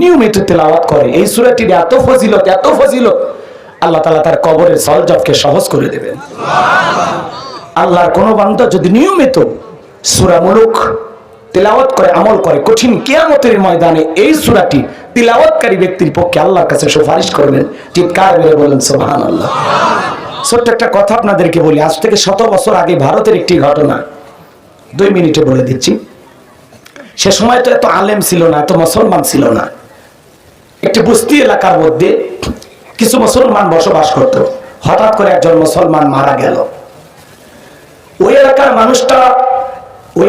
নিয়মিত তেলাওয়াত করে, এই সূরাটির এত ফজিলত আল্লাহ তাআলা তার কবরের সলজবকে সহজ করে দেবেন। আল্লাহর কোন বান্দা যদি নিয়মিত সূরা মুলুক তেলাওয়াত করে, আমল করে, কঠিন কিয়ামতের ময়দানে এই সূরাটি তিলাওয়াতকারী ব্যক্তির পক্ষে আল্লাহর কাছে সুপারিশ করবেন। চিৎকার করে বলেন সুবহানাল্লাহ। ছোট্ট একটা কথা আপনাদেরকে বলি, আজ থেকে 100 বছর আগে ভারতের একটি ঘটনা 2 মিনিটে বলে দিচ্ছি। সে সময় তো এত আলেম ছিল না, এত মুসলমান ছিল না। একটি বস্তি এলাকার মধ্যে কিছু মুসলমান বসবাস করত। হঠাৎ করে একজন মুসলমান মারা গেল। ওই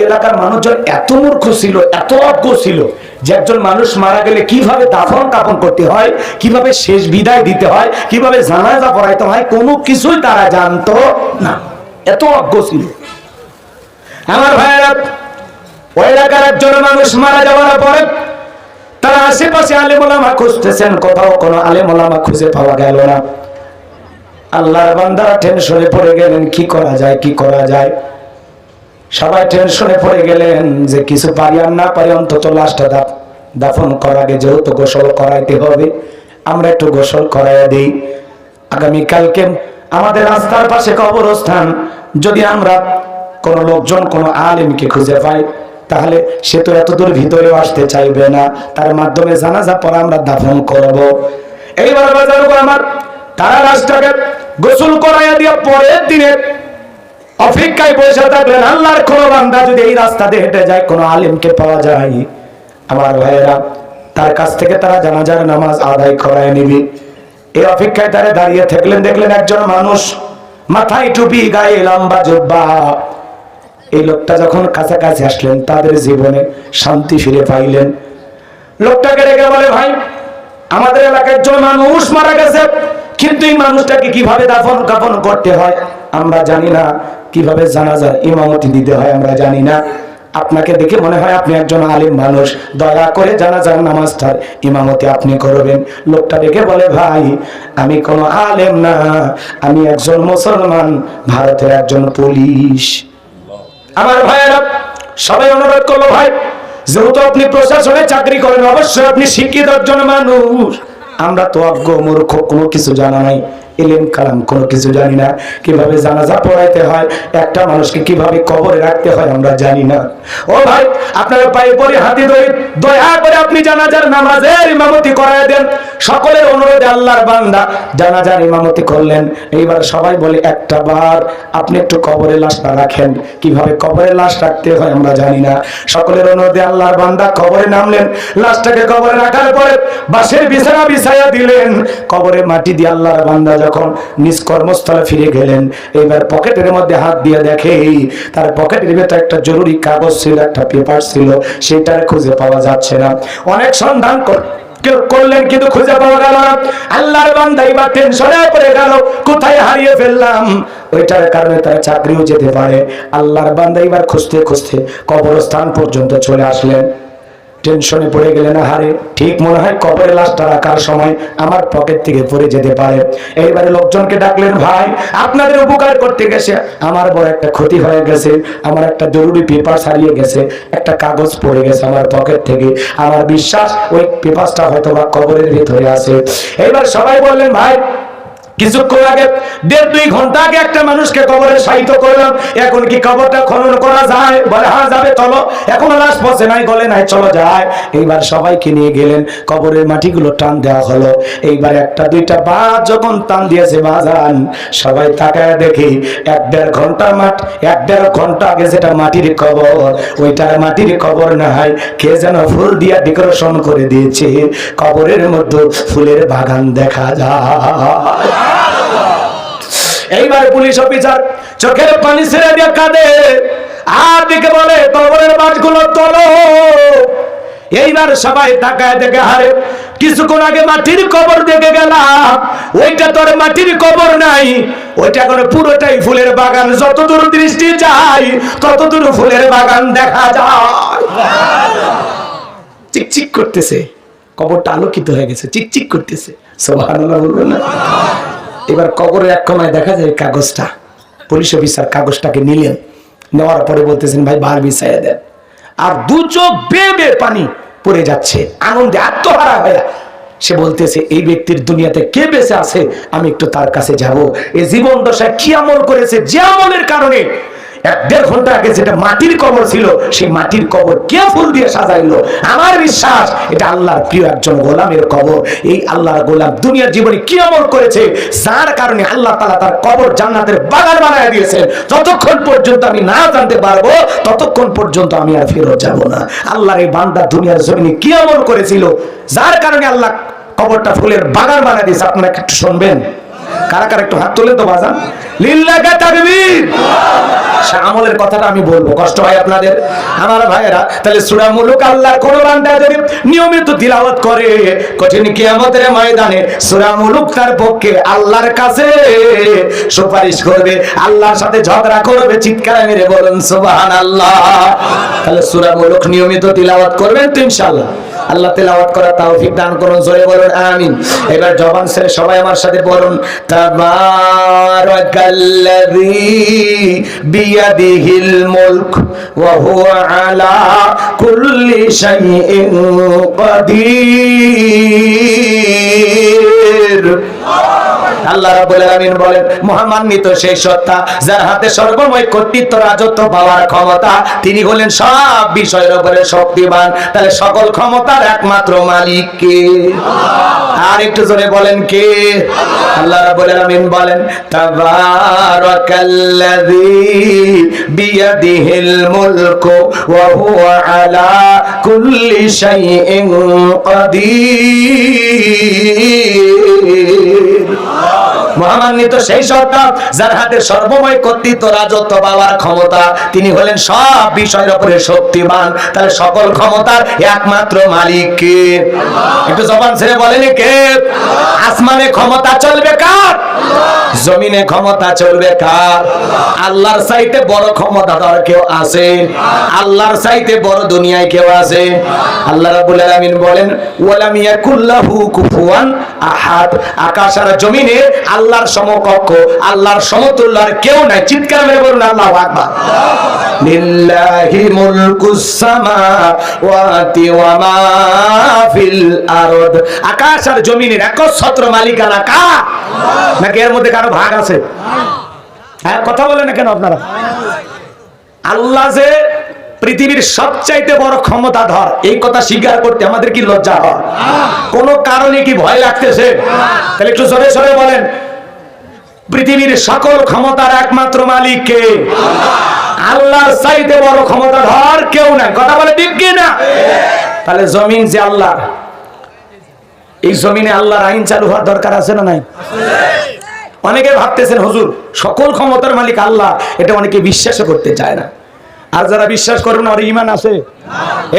এলাকার মানুষজন এত মূর্খ ছিল, এত অজ্ঞ ছিল যে একজন মানুষ মারা গেলে কিভাবে দাফন কাফন করতে হয়, কিভাবে শেষ বিদায় দিতে হয়, কিভাবে জানাজা পড়াইতে হয়, কোনো কিছুই তারা জানতো না, এত অজ্ঞ ছিল। আমার ভাইয়েরা, ওই এলাকার একজন মানুষ মারা যাওয়ার পরে তারা আশেপাশে আলেম ওলামা খুঁজতেছেন, কোথাও কোনো আলেম ওলামা খুঁজে পাওয়া গেল না। আল্লাহর বান্দারা টেনশনে পড়ে গেলেন, কি করা যায়। সবাই টেনশনে পড়ে গেলেন যে কিছু পারি আর না পারি অন্তত লাশটা দাফন করার আগে যেহেতু গোসল করাইতে হবে, আমরা একটু গোসল করাইয়া দিই। আগামীকালকে আমাদের রাস্তার পাশে কবরস্থান, যদি আমরা কোন লোকজন কোন আলেমকে খুঁজে পাই তাহলে সে তো এত দূর ভিতরেও আসতে চাইবে না, তার মাধ্যমে জানাজা পরে আমরা দাফন করব। এইবার আমার তারা লাশটাকে গোসল করাইয়া দিয়ে পরের দিনে অপেক্ষায় বসে থাকলেন। আল্লাহর কোন বান্দা যদি এই রাস্তা দিয়ে হেঁটে যায়, কোন আলেমকে পাওয়া যায়, আমার ভাইয়েরা তার কাছ থেকে তারা জানাজার নামাজ আদায় করায় নিবি। এই অপেক্ষায় তারা দাঁড়িয়ে থাকলেন। দেখলেন একজন মানুষ, মাথায় টুপি, গায়ে লম্বা জুব্বা। এই লোকটা যখন কাছাকাছি আসলেন তাদের জীবনে শান্তি ফিরে পাইলেন। লোকটাকে রেখে বলে, ভাই আমাদের এলাকায় একজন মানুষ মারা গেছে, কিন্তু এই মানুষটাকে কিভাবে দাফন কাফন করতে হয় আমরা জানি না, কিভাবে জানাজার ইমামতি দিতে হয় আমরা জানি না। আপনাকে দেখে মনে হয় আপনি একজন আলেম মানুষ, দয়া করে জানাজার নামাজটার ইমামতি আপনি করবেন। লোকটা দেখে বলে, ভাই আমি কোনো আলেম না, আমি একজন মুসলমান, ভারতের একজন পুলিশ। আমার ভাইয়েরা সবাই অনুরোধ করলো, ভাই যেহেতু আপনি প্রশাসনে চাকরি করেন, অবশ্যই আপনি শিক্ষিত একজন মানুষ, আমরা তো অজ্ঞ মূর্খ, কোনো কিছু জানা নাই, ইলম কালাম কোনো কিছু জানি না, কিভাবে জানাজা পড়াইতে হয়, একটা মানুষকে কিভাবে কবরে রাখতে হয় আমরা জানি না। ও ভাই, আপনারা পায়ে পড়ে হাতে ধরে দয়া করে আপনি জানাজার নামাজের ইমামতি করায় দেন। সকলের অনুরোধে আল্লাহর বান্দা জানাজার ইমামতি করলেন। এইবার সবাই বলে একটা বার আপনি একটু কবরে লাশটা রাখেন। কিভাবে কবরে লাশ রাখতে হয় আমরা জানি না। সকলের অনুরোধে আল্লাহর বান্দা কবরে নামলেন। লাশটাকে কবরে রাখার পরে বাঁশের বিছানা বিছাইয়া দিলেন। কবরে মাটি দিয়ে আল্লাহর বান্দা যখন নিজ কর্মস্থলে ফিরে গেলেন, এইবার পকেটের মধ্যে হাত দিয়ে দেখে তার পকেটের ভেতরে একটা জরুরি কাগজ ছিল, একটা পেপার ছিল, সেটার খুঁজে পাওয়া যাচ্ছে না। অনেক সন্ধান করলেন কিন্তু খুঁজে পাওয়া গেল না। আল্লাহর বান্দা এবার টেনশনে পড়ে গেল, কোথায় হারিয়ে ফেললাম। ওইটার কারণে তার চাকরিও যেতে পারে। আল্লাহর বান্দা এবার খুঁজতে খুঁজতে কবরস্থান পর্যন্ত চলে আসলেন। টেনশনে পড়ে গেলেন, হারে ঠিক মনে হয় কবরে লাশটা রাখার সময় আমার পকেট থেকে পড়ে যেতে পারে। এইবারে লোকজনকে ডাকলেন, ভাই আপনাদের উপকার করতে গেছে আমার বড় একটা ক্ষতি হয়ে গেছে, আমার একটা জরুরি পেপার হারিয়ে গেছে, একটা কাগজ পড়ে গেছে আমার পকেট থেকে। আমার বিশ্বাস ওই পেপারটা হয়তো বা কবরের ভিতরে আছে। এইবার সবাই বললেন, ভাই কিছুক্ষণ আগে 1.5-2 ঘন্টা আগে একটা মানুষকে কবরে শায়িত করলাম, এখন কি কবরটা খনন করা যায়? বলে হ্যাঁ যাবে, চলো। এখন লাশ পচে নাই, গলে নাই, চলো যায়। এইবার সবাইকে নিয়ে গেলেন, কবরের মাটিগুলো টান দেওয়া হলো। এইবার 1-2টা বাদ যখন টান দিয়েছে বাজান, সবাই তাকায় দেখি 1-1.5 ঘন্টার 1-1.5 ঘন্টা আগে যেটা মাটির কবর, ওইটার মাটির কবর না হয় কে যেন ফুল দিয়া ডেকোরেশন করে দিয়েছে। কবরের মধ্যে ফুলের বাগান দেখা যায়। এইবার পুলিশ অফিসার চোখের পানি ছেড়ে দিয়ে কাঁদে, আর দিকে বলে কবরের বাঁশগুলো তোলো। এইবার সবাই তাকায় দেখে, হারে কিছুক্ষণ আগে মাটির কবর দেখে গেলাম, ওইটা তোর মাটির কবর নাই, ওইটা এখন পুরোটাই ফুলের বাগান। যতদূর দৃষ্টি যায় ততদূর ফুলের বাগান দেখা যায়। চিকচিক করতেছে, কবরটা আলোকিত হয়ে গেছে, চিকচিক করতেছে। সুবহানাল্লাহ বলবেন না? এবার কবরের এক কোণায় দেখা যায় কাগজটা। পুলিশ অফিসার কাগজটাকে নিলেন, নেওয়ার পরে বলতেছেন, ভাই বার বিছাইয়া দেন। আর 2 চোখ বেয়ে বেয়ে পানি পড়ে যাচ্ছে, আনন্দে আত্মহারা হয়ে। সে বলতেছে, এই ব্যক্তির দুনিয়াতে কে বেঁচে আছে, আমি একটু তার কাছে যাব। এই জীবন দশায় কি আমল করেছে, যে আমলের কারণে 1-1.5 ঘন্টা আগে যেটা মাটির কবর ছিল, সেই মাটির কবর কে ফুল দিয়ে সাজাইলো। আমার বিশ্বাস এটা আল্লাহর প্রিয় একজন গোলামের কবর। এই আল্লাহর গোলাম দুনিয়ার জীবনে কি আমল করেছে, যার কারণে আল্লাহ তাআলা তার কবর জান্নাতের বাগান বানায় দিয়েছেন। যতক্ষণ পর্যন্ত আমি না জানতে পারবো ততক্ষণ পর্যন্ত আমি আর ফেরত যাব না। আল্লাহর এই বান্দা দুনিয়ার জমিনে কি আমল করেছিল, যার কারণে আল্লাহ কবরটা ফুলের বাগান বানায় দিয়েছে। আপনারা একটু শুনবেন, কারা কারা একটু হাত তোলেন তো বাজান। লিল্লাহি তাকবীর। আমলের কথাটা আমি বলবো, কষ্ট হয় আপনাদের আমার ভাইয়েরা। তাহলে সূরা মুলুক আল্লাহর কোন বান্দা যদি নিয়মিত তিলাওয়াত করে, কঠিন কিয়ামতের ময়দানে সূরা মুলুক তার পক্ষে আল্লাহর কাছে সুপারিশ করবে, আল্লাহর সাথে ঝগড়া করবে। চিৎকার মেরে বলুন সুবহানাল্লাহ। তাহলে সূরা মুলুক নিয়মিত তিলাওয়াত করবেন তো ইনশাআল্লাহ। আল্লাহ তেলাওয়াত করার তৌফিক দান করুন, জোরে বলুন আমিন। এবার জবান ছেড়ে সবাই আমার সাথে বলুন, তাবারাকাল্লাযী বিয়াদিহিল মুলক ওয়া হুয়া আলা কুল্লি শাইইন কাদির। আল্লাহ রাব্বুল আলামিন বলেন, মহামান্বিত সেই সত্তা যার হাতে সর্বময় কর্তৃত্ব, রাজত্ব পাওয়ার ক্ষমতা, তিনি হলেন সব বিষয়ের উপরে শক্তিমান। তাহলে সকল ক্ষমতার একমাত্র মালিক কে? আর একটু জোরে বলেন কে? আল্লাহ রাব্বুল আলামিন বলেন, তাবারাকাল্লাযী বিয়াদিহিল মুলকু ওয়া হুয়া আলা কুল্লি শাইইন কাদির। মহামান্বিত সেই সত্তা যার হাতে সর্বময় কর্তৃত্ব, রাজত্ব পাওয়ার ক্ষমতা, তিনি হলেন সব বিষয়ের উপরে শক্তিমান। তাহলে সকল ক্ষমতার একমাত্র মালিক কে? একটু জবান ছেড়ে বলেন কে? আসমানে ক্ষমতা চলবে কার? জমিনে ক্ষমতা চলবে কার? আল্লাহর চাইতে বড় ক্ষমতাধর কেউ আছে? আল্লাহর চাইতে বড় দুনিয়ায় কেউ আছে? আল্লাহ রাব্বুল আলামিন বলেন, ওয়ালাম ইয়াকুল্লাহু কুফুয়ান আহাদ। আকাশ আর জমিনে আল্লাহ আল্লাহর সমকক্ষ, আল্লাহর সমতুল্য আর কেউ নাই। চিৎকার মেরে বলুন আল্লাহু আকবার। লিল্লাহি মুলকুস সামাওয়াতি ওয়া মা ফিল আরদ। আকাশ আর জমিনের একচ্ছত্র মালিকানা কার? নাকি এর মধ্যে কারো ভাগ আছে? হ্যাঁ, কথা বলেন না কেন আপনারা? আল্লাহ যে পৃথিবীর সবচাইতে বড় ক্ষমতাধর, এই কথা স্বীকার করতে আমাদের কি লজ্জা হয়? কোন কারণে কি ভয় লাগতেছে? তাহলে একটু জোরে জোরে বলেন, পৃথিবীর সকল ক্ষমতার একমাত্র মালিক কে? আল্লাহর চাইতে বড় ক্ষমতাধর কেউ নাই। কথা বলে ঠিক কি না? তাহলে জমিন যে আল্লাহ, এই জমিনে আল্লাহর আইন চালু হওয়ার দরকার আছে না নাই? অনেকে ভাবতেছেন হুজুর সকল ক্ষমতার মালিক আল্লাহ, এটা অনেকে বিশ্বাস করতে চায় না। আর যারা বিশ্বাস করবে না, ওর ঈমান আছে?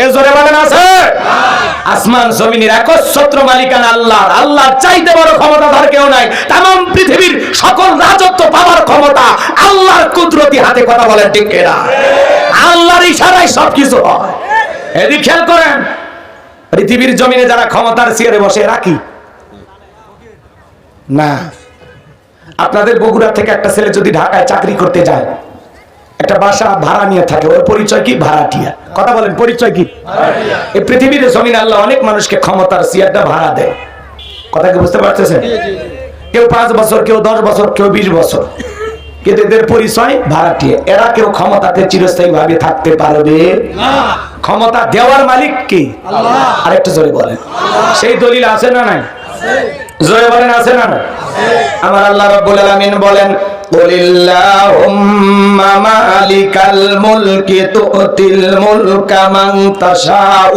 এ জোরে বলেন আছে? আসমান জমিনের একচ্ছত্র মালিকানা আল্লাহ। আল্লাহর চাইতে বড় ক্ষমতাধর কেউ নাই। तमाम পৃথিবীর সকল রাজত্ব পাওয়ার ক্ষমতা আল্লাহর কুদরতি হাতে। কথা বলেন ঠিক কিনা? আল্লাহর ইশারায় সবকিছু হয়। এদিকে খেয়াল করেন, পৃথিবীর জমিনে যারা ক্ষমতার চেয়ারে বসে রাখি না। আপনাদের বগুড়া থেকে একটা ছেলে যদি ঢাকায় চাকরি করতে যায়, একটা বাসা ভাড়া নিয়ে থাকে, ওর পরিচয় কি? ভাড়াটিয়া। কথা বলেন, পরিচয় কি? এই পৃথিবীর জমিনে আল্লাহ অনেক মানুষকে ক্ষমতার চেয়ারটা ভাড়া দেয়। কথা কি বুঝতে পারতেছেন? কেউ 5 বছর, কেউ 10 বছর, কেউ 20 বছর, কিন্তু এদের পরিচয় ভাড়াটিয়া। এরা কেউ ক্ষমতাতে চিরস্থায়ী ভাবে থাকতে পারবে না। ক্ষমতা দেওয়ার মালিক কে? আল্লাহ। আরেকটু জোরে বলেন, সেই দলিল আছে না নাই? জোরে বলেন আছে না নাই? আমার আল্লাহ রাব্বুল আলামিন বলেন, কুলিল্লাহুম্মা মালিকাল মুলকি তুতিল মুলকা মান তাশাউ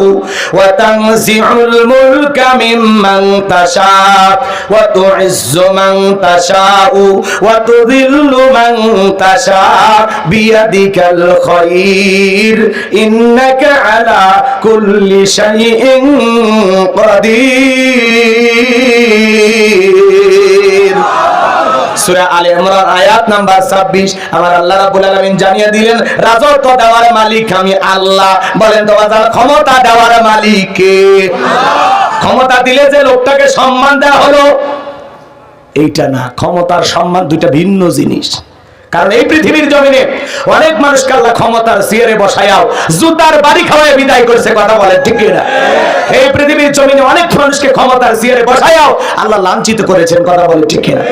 ওয়া তানজিউল মুলকা মিম্মান তাশাউ ওয়া তুইজ্জু মান তাশাউ ওয়া তুযিল্লু মান তাশাউ বিয়াদিকাল খায়র ইন্নাকা আলা কুল্লি শাইইন কাদির। সূরা আলে ইমরান আয়াত নাম্বার 26। আমার আল্লাহ রাব্বুল আলামিন জানিয়ে দিলেন, রাজত্ব দেওয়ার মালিক আমি আল্লাহ। বলেন তো বাজার, ক্ষমতা দেওয়ার মালিক কে? ক্ষমতা দিলে যে লোকটাকে সম্মান দেওয়া হলো, এইটা না। ক্ষমতার সম্মান দুইটা ভিন্ন জিনিস। কারণ এই পৃথিবীর জমিনে অনেক মানুষকে আল্লাহ ক্ষমতার চেয়ারে বসায়াও জুতার বাড়ি খাওয়ায় বিদায় করেছে। কথা বলে ঠিক না? এই পৃথিবীর জমিনে অনেক মানুষকে ক্ষমতার চেয়ারে বসায়াও আল্লাহ লাঞ্ছিত করেছেন। কথা বলে ঠিক না?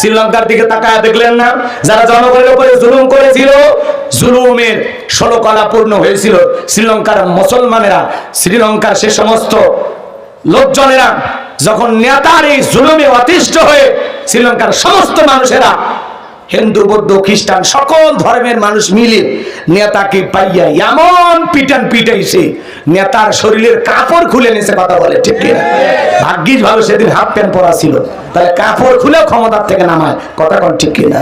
শ্রীলঙ্কার দিকে তাকায় দেখলেন না, যারা জনগণের উপরে জুলুম করেছিল, জুলুমের 16 কলা পূর্ণ হয়েছিল। শ্রীলঙ্কার মুসলমানেরা, শ্রীলঙ্কার সে সমস্ত লোকজনেরা যখন নেতার এই জুলুমে অতিষ্ঠ হয়ে শ্রীলঙ্কার সমস্ত মানুষেরা, হিন্দু বৌদ্ধ খ্রিস্টান সকল ধর্মের মানুষ মিলে নেতাকে পাইয়া এমন পিটান পিটাইছে, নেতার শরীরের কাপড় খুলে নিয়েছে। কথা বলে ঠিক কিনা? ভাগ্যিস ভালো সেদিন হাফ প্যান্ট পরা ছিল, তাহলে কাপড় খুলে ক্ষমতার থেকে নামায়। কথা কোন ঠিক কিনা?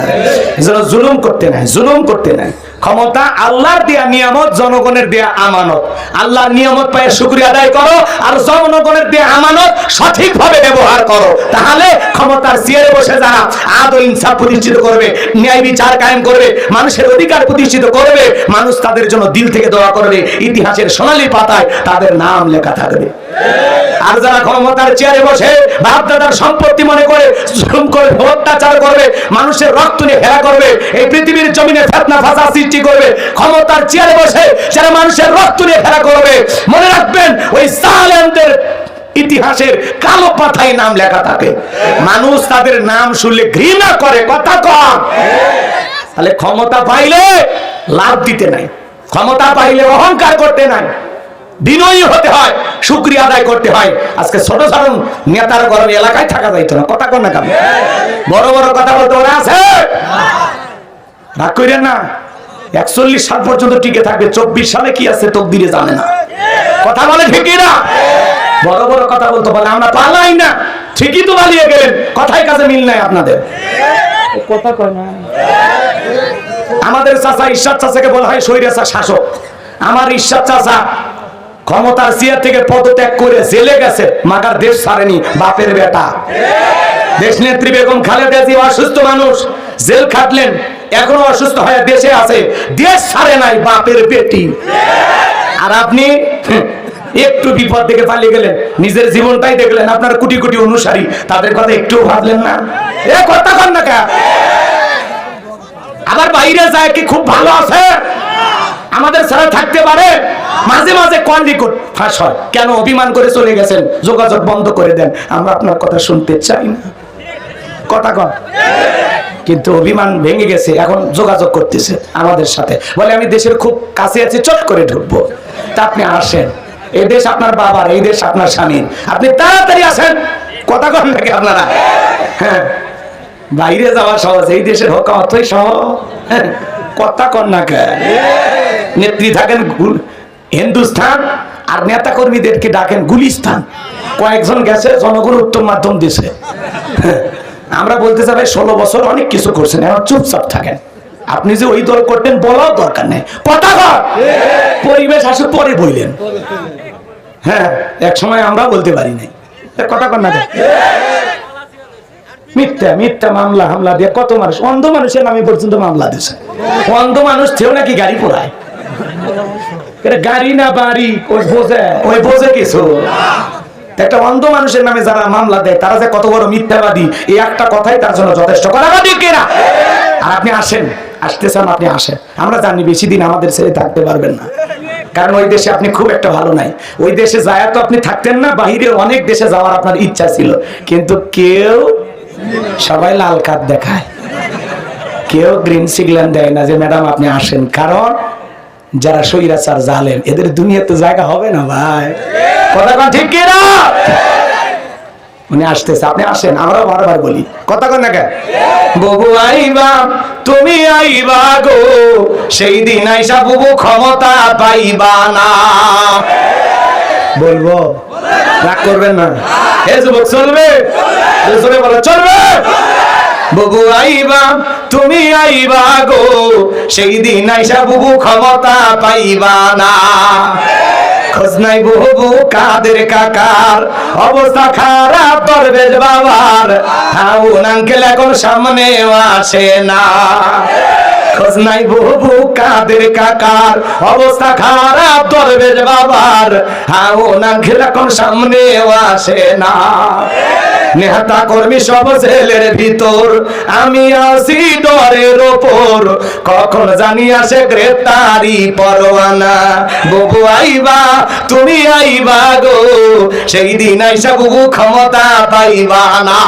এজন্য জুলুম করতে নাই, জুলুম করতে নাই। ক্ষমতা আল্লাহর দেয়া নিয়ামত, জনগণের দেয়া আমানত। আল্লাহর নিয়ামত পায়ে শুকরিয়া আদায় করো, আর জনগণের দেয়া আমানত সঠিকভাবে ব্যবহার করো। তাহলে ক্ষমতার চেয়ারে বসে যারা আদল ইনসাফ প্রতিষ্ঠিত করবে, ন্যায় বিচার কায়েম করবে, মানুষের অধিকার প্রতিষ্ঠিত করবে, মানুষ তাদের জন্য দিল থেকে দোয়া করবে, ইতিহাসের সোনালী পাতায় তাদের নাম লেখা থাকবে। আর যারা ক্ষমতার চেয়ারে বসে বাপদাদার সম্পত্তি মনে করে জুলুম করে, অত্যাচার করবে, মানুষের রক্ত নিয়ে খেলা করবে, এই পৃথিবীর জমিনে ফিতনা ফাসাদ সৃষ্টি করবে, ক্ষমতার চেয়ারে বসে যারা মানুষের রক্ত নিয়ে খেলা করবে, মনে রাখবেন ওই জালেমদের ইতিহাসের কালো পাতায় নাম লেখা থাকে। মানুষ তাদের নাম শুনলে ঘৃণা করে। কথা কম। তাহলে ক্ষমতা পাইলে লাভ দিতে নাই, ক্ষমতা পাইলে অহংকার করতে নাই, বিনয়ী হতে হয়, শুকরিয়া আদায় করতে হয়। আজকে ছোট ছোট নেতার গরমে এলাকায় থাকা যাইতো না। কথা কন না কেন? বড় বড় কথা বলতে ওরা আছে, রাগ করেন না। 41 সাল পর্যন্ত টিকে থাকবে, 24 সালে কি আছে তকদিরে জানে না। কথা বলে ঠিকই না? বড় বড় কথা বলতে বলে আমরা পালাই না, ঠিকই তো পালিয়ে গেলেন। কথায় কাজে মিল নাই আপনাদের। কথা কয় না। আমাদের চাচা ইরশাদ চাচাকে বলা হয় স্বৈরাচার শাসক। আমার ইরশাদ চাচা ক্ষমতার চেয়ার থেকে পদত্যাগ করে জেলে গেছে, মাগার দেশ ছাড়েনি। বাপের বেটা দেশ নেত্রী বেগম খালেদা জিয়া অসুস্থ মানুষ, জেল খাটলেন, এখনো অসুস্থ হয়ে দেশে আছে, দেশ ছাড়ে নাই। বাপের বেটি। আর আপনি একটু বিপদ থেকে পালিয়ে গেলেন, নিজের জীবনটাই দেখলেন, আপনার কোটি কোটি অনুসারী, তাদের কথা একটু ভাবলেন না। এ কথা কন না কে? আবার বাইরে যায় কি খুব ভালো আছে, আমাদের ছাড়া থাকতে পারে? মাঝে মাঝে কল রেকর্ড ফাঁস হয়, কেন অভিমান করে চলে গেছেন, যোগাযোগ বন্ধ করে দেন, আমরা আপনার কথা শুনতে চাই না। কথা কন। কিন্তু অভিমান ভেঙে গেছে, এখন যোগাযোগ করতেছে আমাদের সাথে, বলে আমি দেশের খুব কাছে আছি, চট করে ঢুকবো। তা আপনি আসেন, এই দেশ আপনার বাবার, এই দেশ আপনার স্বামীর, আপনি তাড়াতাড়ি আসেন। কথা কন নাকি আপনারা? হ্যাঁ, বাইরে যাওয়া সহজ, এই দেশের হোক অতই সহজ। কথা কন না কে? নেত্রী থাকেন হিন্দুস্থান, আর নেতা কর্মীদেরকে ডাকেন গুলিস্তান। কয়েকজন গেছে, জনগণ উত্তম মাধ্যম দিছে। আমরা বলতে চাই 16 বছর অনেক কিছু করছেন, এখন চুপচাপ থাকেন। আপনি যে ওই দল করতেন বলাও দরকার নেই। কথা কর। পরিবেশ আসলে পরে বললেন। হ্যাঁ, এক সময় আমরা বলতে পারি নাই। কথা কর না। মিথ্যা মিথ্যা মামলা হামলা দিয়ে কত মানুষ, অন্ধ মানুষের নামে পর্যন্ত মামলা দিছে। অন্ধ মানুষ থেও নাকি গাড়ি পোড়ায়। গাড়ি না বাড়ি ওই বোঝে কিছু। একটা অন্ধ মানুষের নামে যারা মামলা দেয়, তারা যে কত বড় মিথ্যাবাদী, এই একটা কথাই তার জন্য যথেষ্ট। আর আপনি আসেন, আসতে চান আপনি আসেন, আমরা জানি বেশি দিন আমাদের ছেড়ে থাকতে পারবেন না, কারণ ওই দেশে আপনি খুব একটা ভালো নাই। ওই দেশে যায় তো আপনি থাকতেন না, বাহিরে অনেক দেশে যাওয়ার আপনার ইচ্ছা ছিল, কিন্তু কেউ, সবাই লাল কার্ড দেখায়, কেউ গ্রিন সিগন্যাল দেয় না যে ম্যাডাম আপনি আসেন। কারণ যারা স্বৈরাচার জালেম, এদের দুনিয়াতে জায়গা হবে না ভাই। কথা কন ঠিক কি না? উনি আসতেছে, আপনি আসেন, আমরাও বারবার বলি। কথা কন না কে? বুবু আইবা, তুমি আইবা গো, সেই দিন আইসা বুবু ক্ষমতা পাইবা না। বলবো, রাগ করবেন না। এ যুবক চলবে, চলবে। বুবু আইবা, তুমি আইবা গো, সেই দিন আইসা বুবু ক্ষমতা পাইবা না। খোঁজ নাই বুবু কাদের কাকার, অবস্থা খারাপ দরবেশ বাবার, হাউন আঙ্কেল এখন সামনে আসে না। খোঁজ নাই বুবু কাদের কাকার, অবস্থা খারাপ দরবেশ বাবার, হাউন আঙ্কেল এখন সামনে আসে না। নেতা কর্মী সব জেলের ভিতর, আমি আসি ডরের ওপর, কখন জানি আসে গ্রেপ্তারি পরোয়ানা। বুবু আইবা, তুমি আইবা গো, সেই দিন আইসা বুবু ক্ষমতা পাইবা না।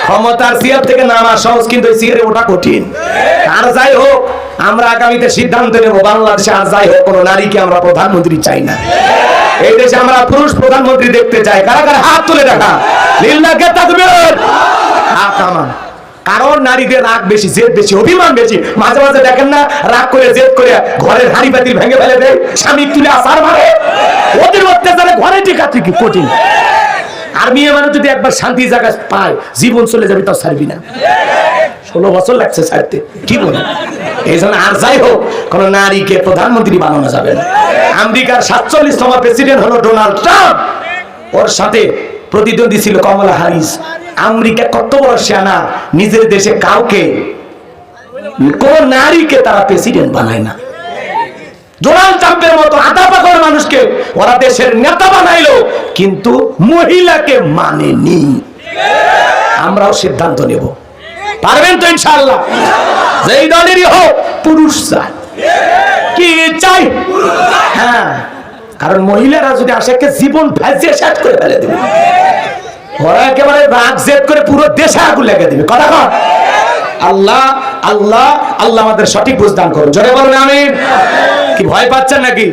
ক্ষমতার চেয়ার থেকে নামা সহজ, কিন্তু চেয়ারে ওঠা কঠিন। আর যাই হোক, আমরা আগামীতে সিদ্ধান্ত নেব, বাংলাদেশে আর যাই হোক, কোন নারীকে আমরা প্রধানমন্ত্রী চাই না। এই দেশে আমরা পুরুষ প্রধানমন্ত্রী দেখতে চাই। কারা কারা হাত তুলে দেখা, লিল্লাহে তাকবীর। হাত নামান। কারণ নারীদের রাগ বেশি, জেদ বেশি, অভিমান বেশি। মাঝে মাঝে দেখেন না, রাগ করে জেদ করে ঘরের হাঁড়ি পাতিল ভেঙে ফেলে দেয়, স্বামী তুলে আসার মারে। ওদের অত্যাচারে ঘরে টিকা কি কঠিন। আর মেয়ে মানুষ যদি একবার শান্তি জায়গা পায়, জীবন চলে যাবে, তাও ছাড়বি না। 16 বছর লাগছে ছাড়তে, কি বলে? এই জন্য আর যাই হোক, কোন নারীকে প্রধানমন্ত্রী বানানো যাবে না। আমেরিকার 47তম প্রেসিডেন্ট হলো ডোনাল্ড ট্রাম্প, ওর সাথে প্রতিদ্বন্দ্বী ছিল কমলা হ্যারিস। আমেরিকা কত বড় সেনা, নিজের দেশে কাউকে, কোন নারীকে তারা প্রেসিডেন্ট বানায় না। ডোনাল্ড ট্রাম্পের মতো আতাপাকর মানুষকে ওরা দেশের নেতা বানাইলো, কিন্তু মহিলাকে মানেনি। আমরাও সিদ্ধান্ত নেব, পারবেন তো ইনশাআল্লাহ? যেই দলেরই হোক, পুরুষ চাই। কি চাই? হ্যাঁ, কারণ মহিলারা যদি আসে, জীবন ভেজে শেষ করে ফেলে দেবে। ওরা একেবারে রাগ জেদ করে পুরো দেশে আগুন লেগে দেবে। কথা কর। আল্লাহ আল্লাহ আল্লাহ আমাদের সঠিক বুঝদান করুন। জোরে বলুন আমিন। কি ভয় পাচ্ছেন নাকি?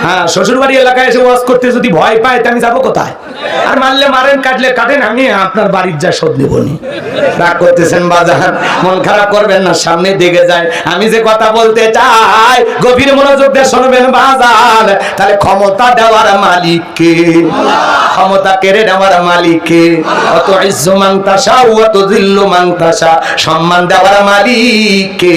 হ্যাঁ, শ্বশুর বাড়ি এলাকায় এসে ওয়াজ করতে যদি ভয় পায়, আমি যাবো কোথায়? আর মারলে মারেন, কাটলে কাটেন, আমি আপনার বাড়ির যা শোধ নেবনি। রাগ করতেছেন বাজার, মন খারাপ করবেন না, সামনে দিকে যায়। আমি যে কথা বলতে চাই, গভীর মনোযোগ দিয়ে শুনবেন বাজার। তাহলে ক্ষমতা দেওয়ার মালিক কে? ক্ষমতা কেড়ে নেওয়ার মালিক কে? অত ইজ্জু মান তাশা ওয়া তুযিল্লু মান তাশা, সম্মান দেওয়ার মালিক কে?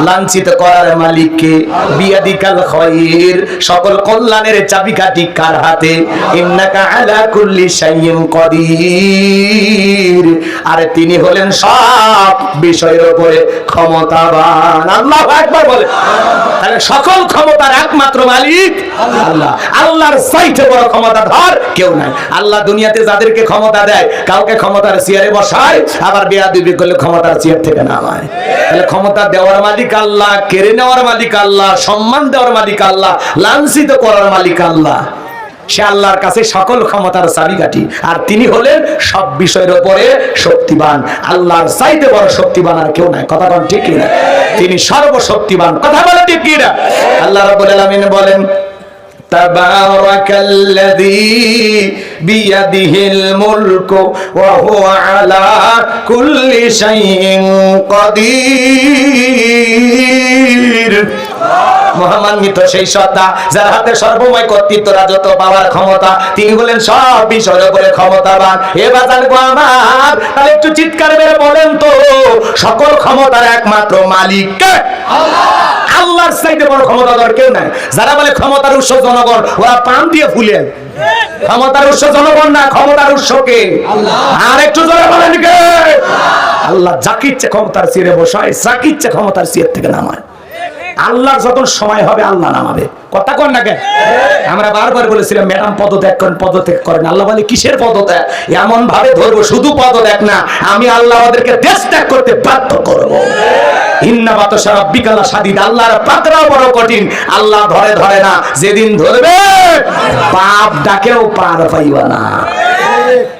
লাঞ্ছিত করার মালিক কে? বিয়াদিকাল খায়র, সকল কল্যাণের চাবিকাঠি কার হাতে? ইন্নাকা আলা কুল্লি শাইইন কাদির, আর তিনি হলেন সব বিষয়ের উপরে ক্ষমতাবান। আল্লাহু আকবার বলে। তাহলে সকল ক্ষমতার একমাত্র মালিক আল্লাহ। আল্লাহর চাইতে বড় ক্ষমতাধর কেউ কেউ নাই। আল্লাহ দুনিয়াতে যাদেরকে ক্ষমতা দেয়, কাউকে ক্ষমতার চেয়ারে বসায়, আবার বেয়াদবি করলে ক্ষমতার চেয়ার থেকে নামায়। তাহলে ক্ষমতা দেওয়ার মালিক আল্লাহ, কেড়ে নেওয়ার মালিক আল্লাহ, সম্মান দেওয়ার মালিক আল্লাহ, লাঞ্ছিত করার মালিক আল্লাহ। সে আল্লাহর কাছে সকল ক্ষমতার চাবিকাঠি, আর তিনি হলেন সব বিষয়ের উপরে শক্তিবান। আল্লাহর চাইতে বড় শক্তিবান আর কেউ নাই। কথা বলেন ঠিক কিনা? তিনি সর্বশক্তিমান। কথা বলেন ঠিক কিনা? আল্লাহ রাব্বুল আলামিন বলেন, তাবারাকাল্লাযী বিয়াদিহিল মুলকু ওয়া হুয়া আলা কুল্লি শাইইন কাদির। মহামান্বিত সেই সত্তা যার হাতে সর্বময় কর্তৃত্ব, রাজত্ব, পাওয়ার ক্ষমতা, তিনি বলেন সব বিষয়ের উপরে ক্ষমতাবান। এ বাজান গো আমার, তাহলে একটু চিৎকার মেরে বলেন তো, সকল ক্ষমতার একমাত্র মালিক কে? আল্লাহ। আল্লাহর চাইতে বড় ক্ষমতাধর কেউ নাই। যারা বলে ক্ষমতার উৎস জনগণ, ওরা পান দিয়ে ফুলে। ক্ষমতার উৎস জনগণ না, ক্ষমতার উৎস কে? আল্লাহ। আর একটু জোরে বলেন কে? আল্লাহ যাকে ইচ্ছে ক্ষমতার চেয়ারে বসায়, যাকে ইচ্ছে ক্ষমতার চেয়ার থেকে নামায়। আল্লাহর যখন সময় হবে আল্লাহ নামাবে। কথা কন না কেন? আমরা বারবার বলেছিলাম ম্যাডাম পদত্যাগ করেন, পদত্যাগ করেন। আল্লাহ বলে কিসের পদত্যাগ? এমন ভাবে ধরবো শুধু পদত্যাগ না, আমি আল্লাহ ওদেরকে দেশ ত্যাগ করতে বাধ্য করবো। ইন্না বাতাসা রাব্বিকা লাশাদীদ। আল্লাহর পাকড়াও বড় কঠিন। আল্লাহ ধরে ধরে না, যেদিন ধরবে পাপ ডাকেও পার পাইবা না।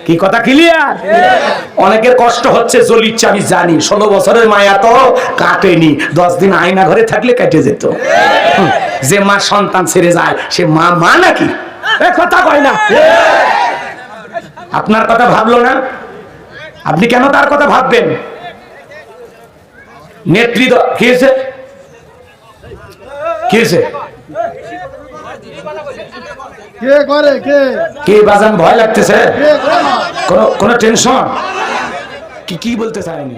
কি কথা ক্লিয়ার? অনেকের কষ্ট হচ্ছে, জ্বলিচ্ছে আমি জানি। 16 বছরের মায়া তো কাটেনি, 10 দিন আয়না ঘরে থাকলে কেটে যেত। যে মা সন্তান ছেড়ে যায় সে মা মা নাকি? কথা কয় না। আপনার কথা ভাবলো না, আপনি কেন তার কথা ভাববেন? নেতৃত্ব কি হয়েছে? কি হয়েছে? কে বাজান ভয় লাগতেছে? কোন টেনশন? কি বলতে চাইনি।